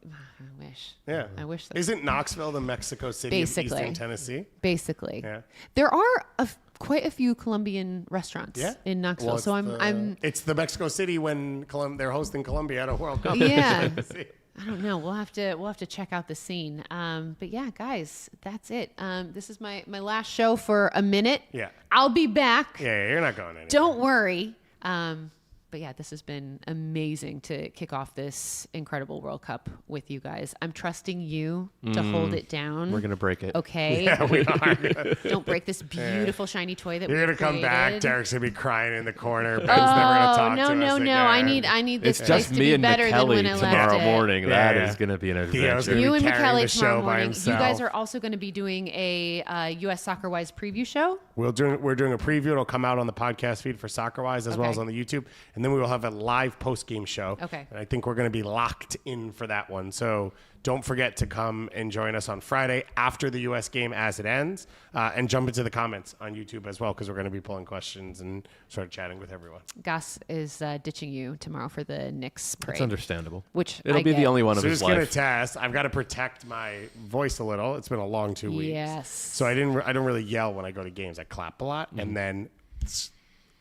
wish. Yeah. I wish. Isn't Knoxville the Mexico City of Eastern Tennessee? Basically. Yeah. There are quite a few Colombian restaurants in Knoxville. Well, so I'm. It's the Mexico City when they're hosting Colombia at a World Cup. Yeah. I don't know. We'll have to check out the scene. But yeah, guys, that's it. This is my last show for a minute. Yeah. I'll be back. Yeah, you're not going anywhere. Don't worry. But yeah, this has been amazing to kick off this incredible World Cup with you guys. I'm trusting you to hold it down. We're going to break it. Okay. Yeah, we are. Don't break this beautiful shiny toy that You're we've going to come created. back. Derek's going to be crying in the corner. Ben's never going to talk to us again. I need this it's place just to me be and better than when I McKelly left tomorrow it. morning. That is going to be an adventure. You and McKelly McKelly tomorrow morning. You himself. guys are also going to be doing a U.S. Soccer Wise preview show. We're doing a preview. It'll come out on the podcast feed for Soccer Wise as well as on the YouTube. And then we will have a live post-game show. Okay. And I think we're going to be locked in for that one. So don't forget to come and join us on Friday after the U.S. game as it ends, and jump into the comments on YouTube as well, because we're going to be pulling questions and sort of chatting with everyone. Gus is ditching you tomorrow for the Knicks parade. It's understandable. Which it'll be the only one of so his just life. going to test. I've got to protect my voice a little. It's been a long 2 weeks. Yes. So I don't really yell when I go to games. I clap a lot, and then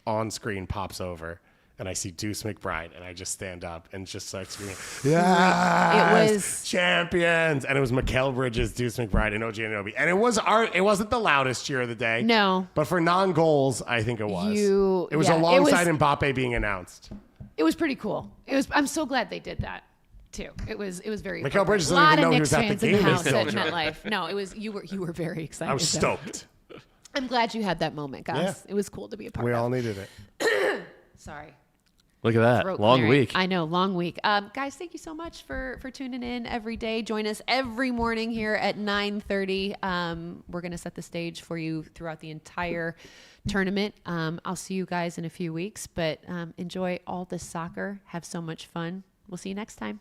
on screen pops over. And I see Deuce McBride, and I just stand up and just start screaming, "Yes, it was champions!" And it was Mikal Bridges, Deuce McBride, and OG Anunoby. And it wasn't the loudest cheer of the day. No, but for non-goals, I think it was. It was alongside Mbappe being announced. It was pretty cool. I'm so glad they did that too. It was very. Mikal Bridges doesn't even know he was at the game. In the house at MetLife. No, it was you were very excited. I was stoked. I'm glad you had that moment, Gus. Yeah. It was cool to be a part of. We all needed it. Sorry. Look at that. Long week. I know, long week. Guys, thank you so much for tuning in every day. Join us every morning here at 9:30. We're going to set the stage for you throughout the entire tournament. I'll see you guys in a few weeks, but enjoy all this soccer. Have so much fun. We'll see you next time.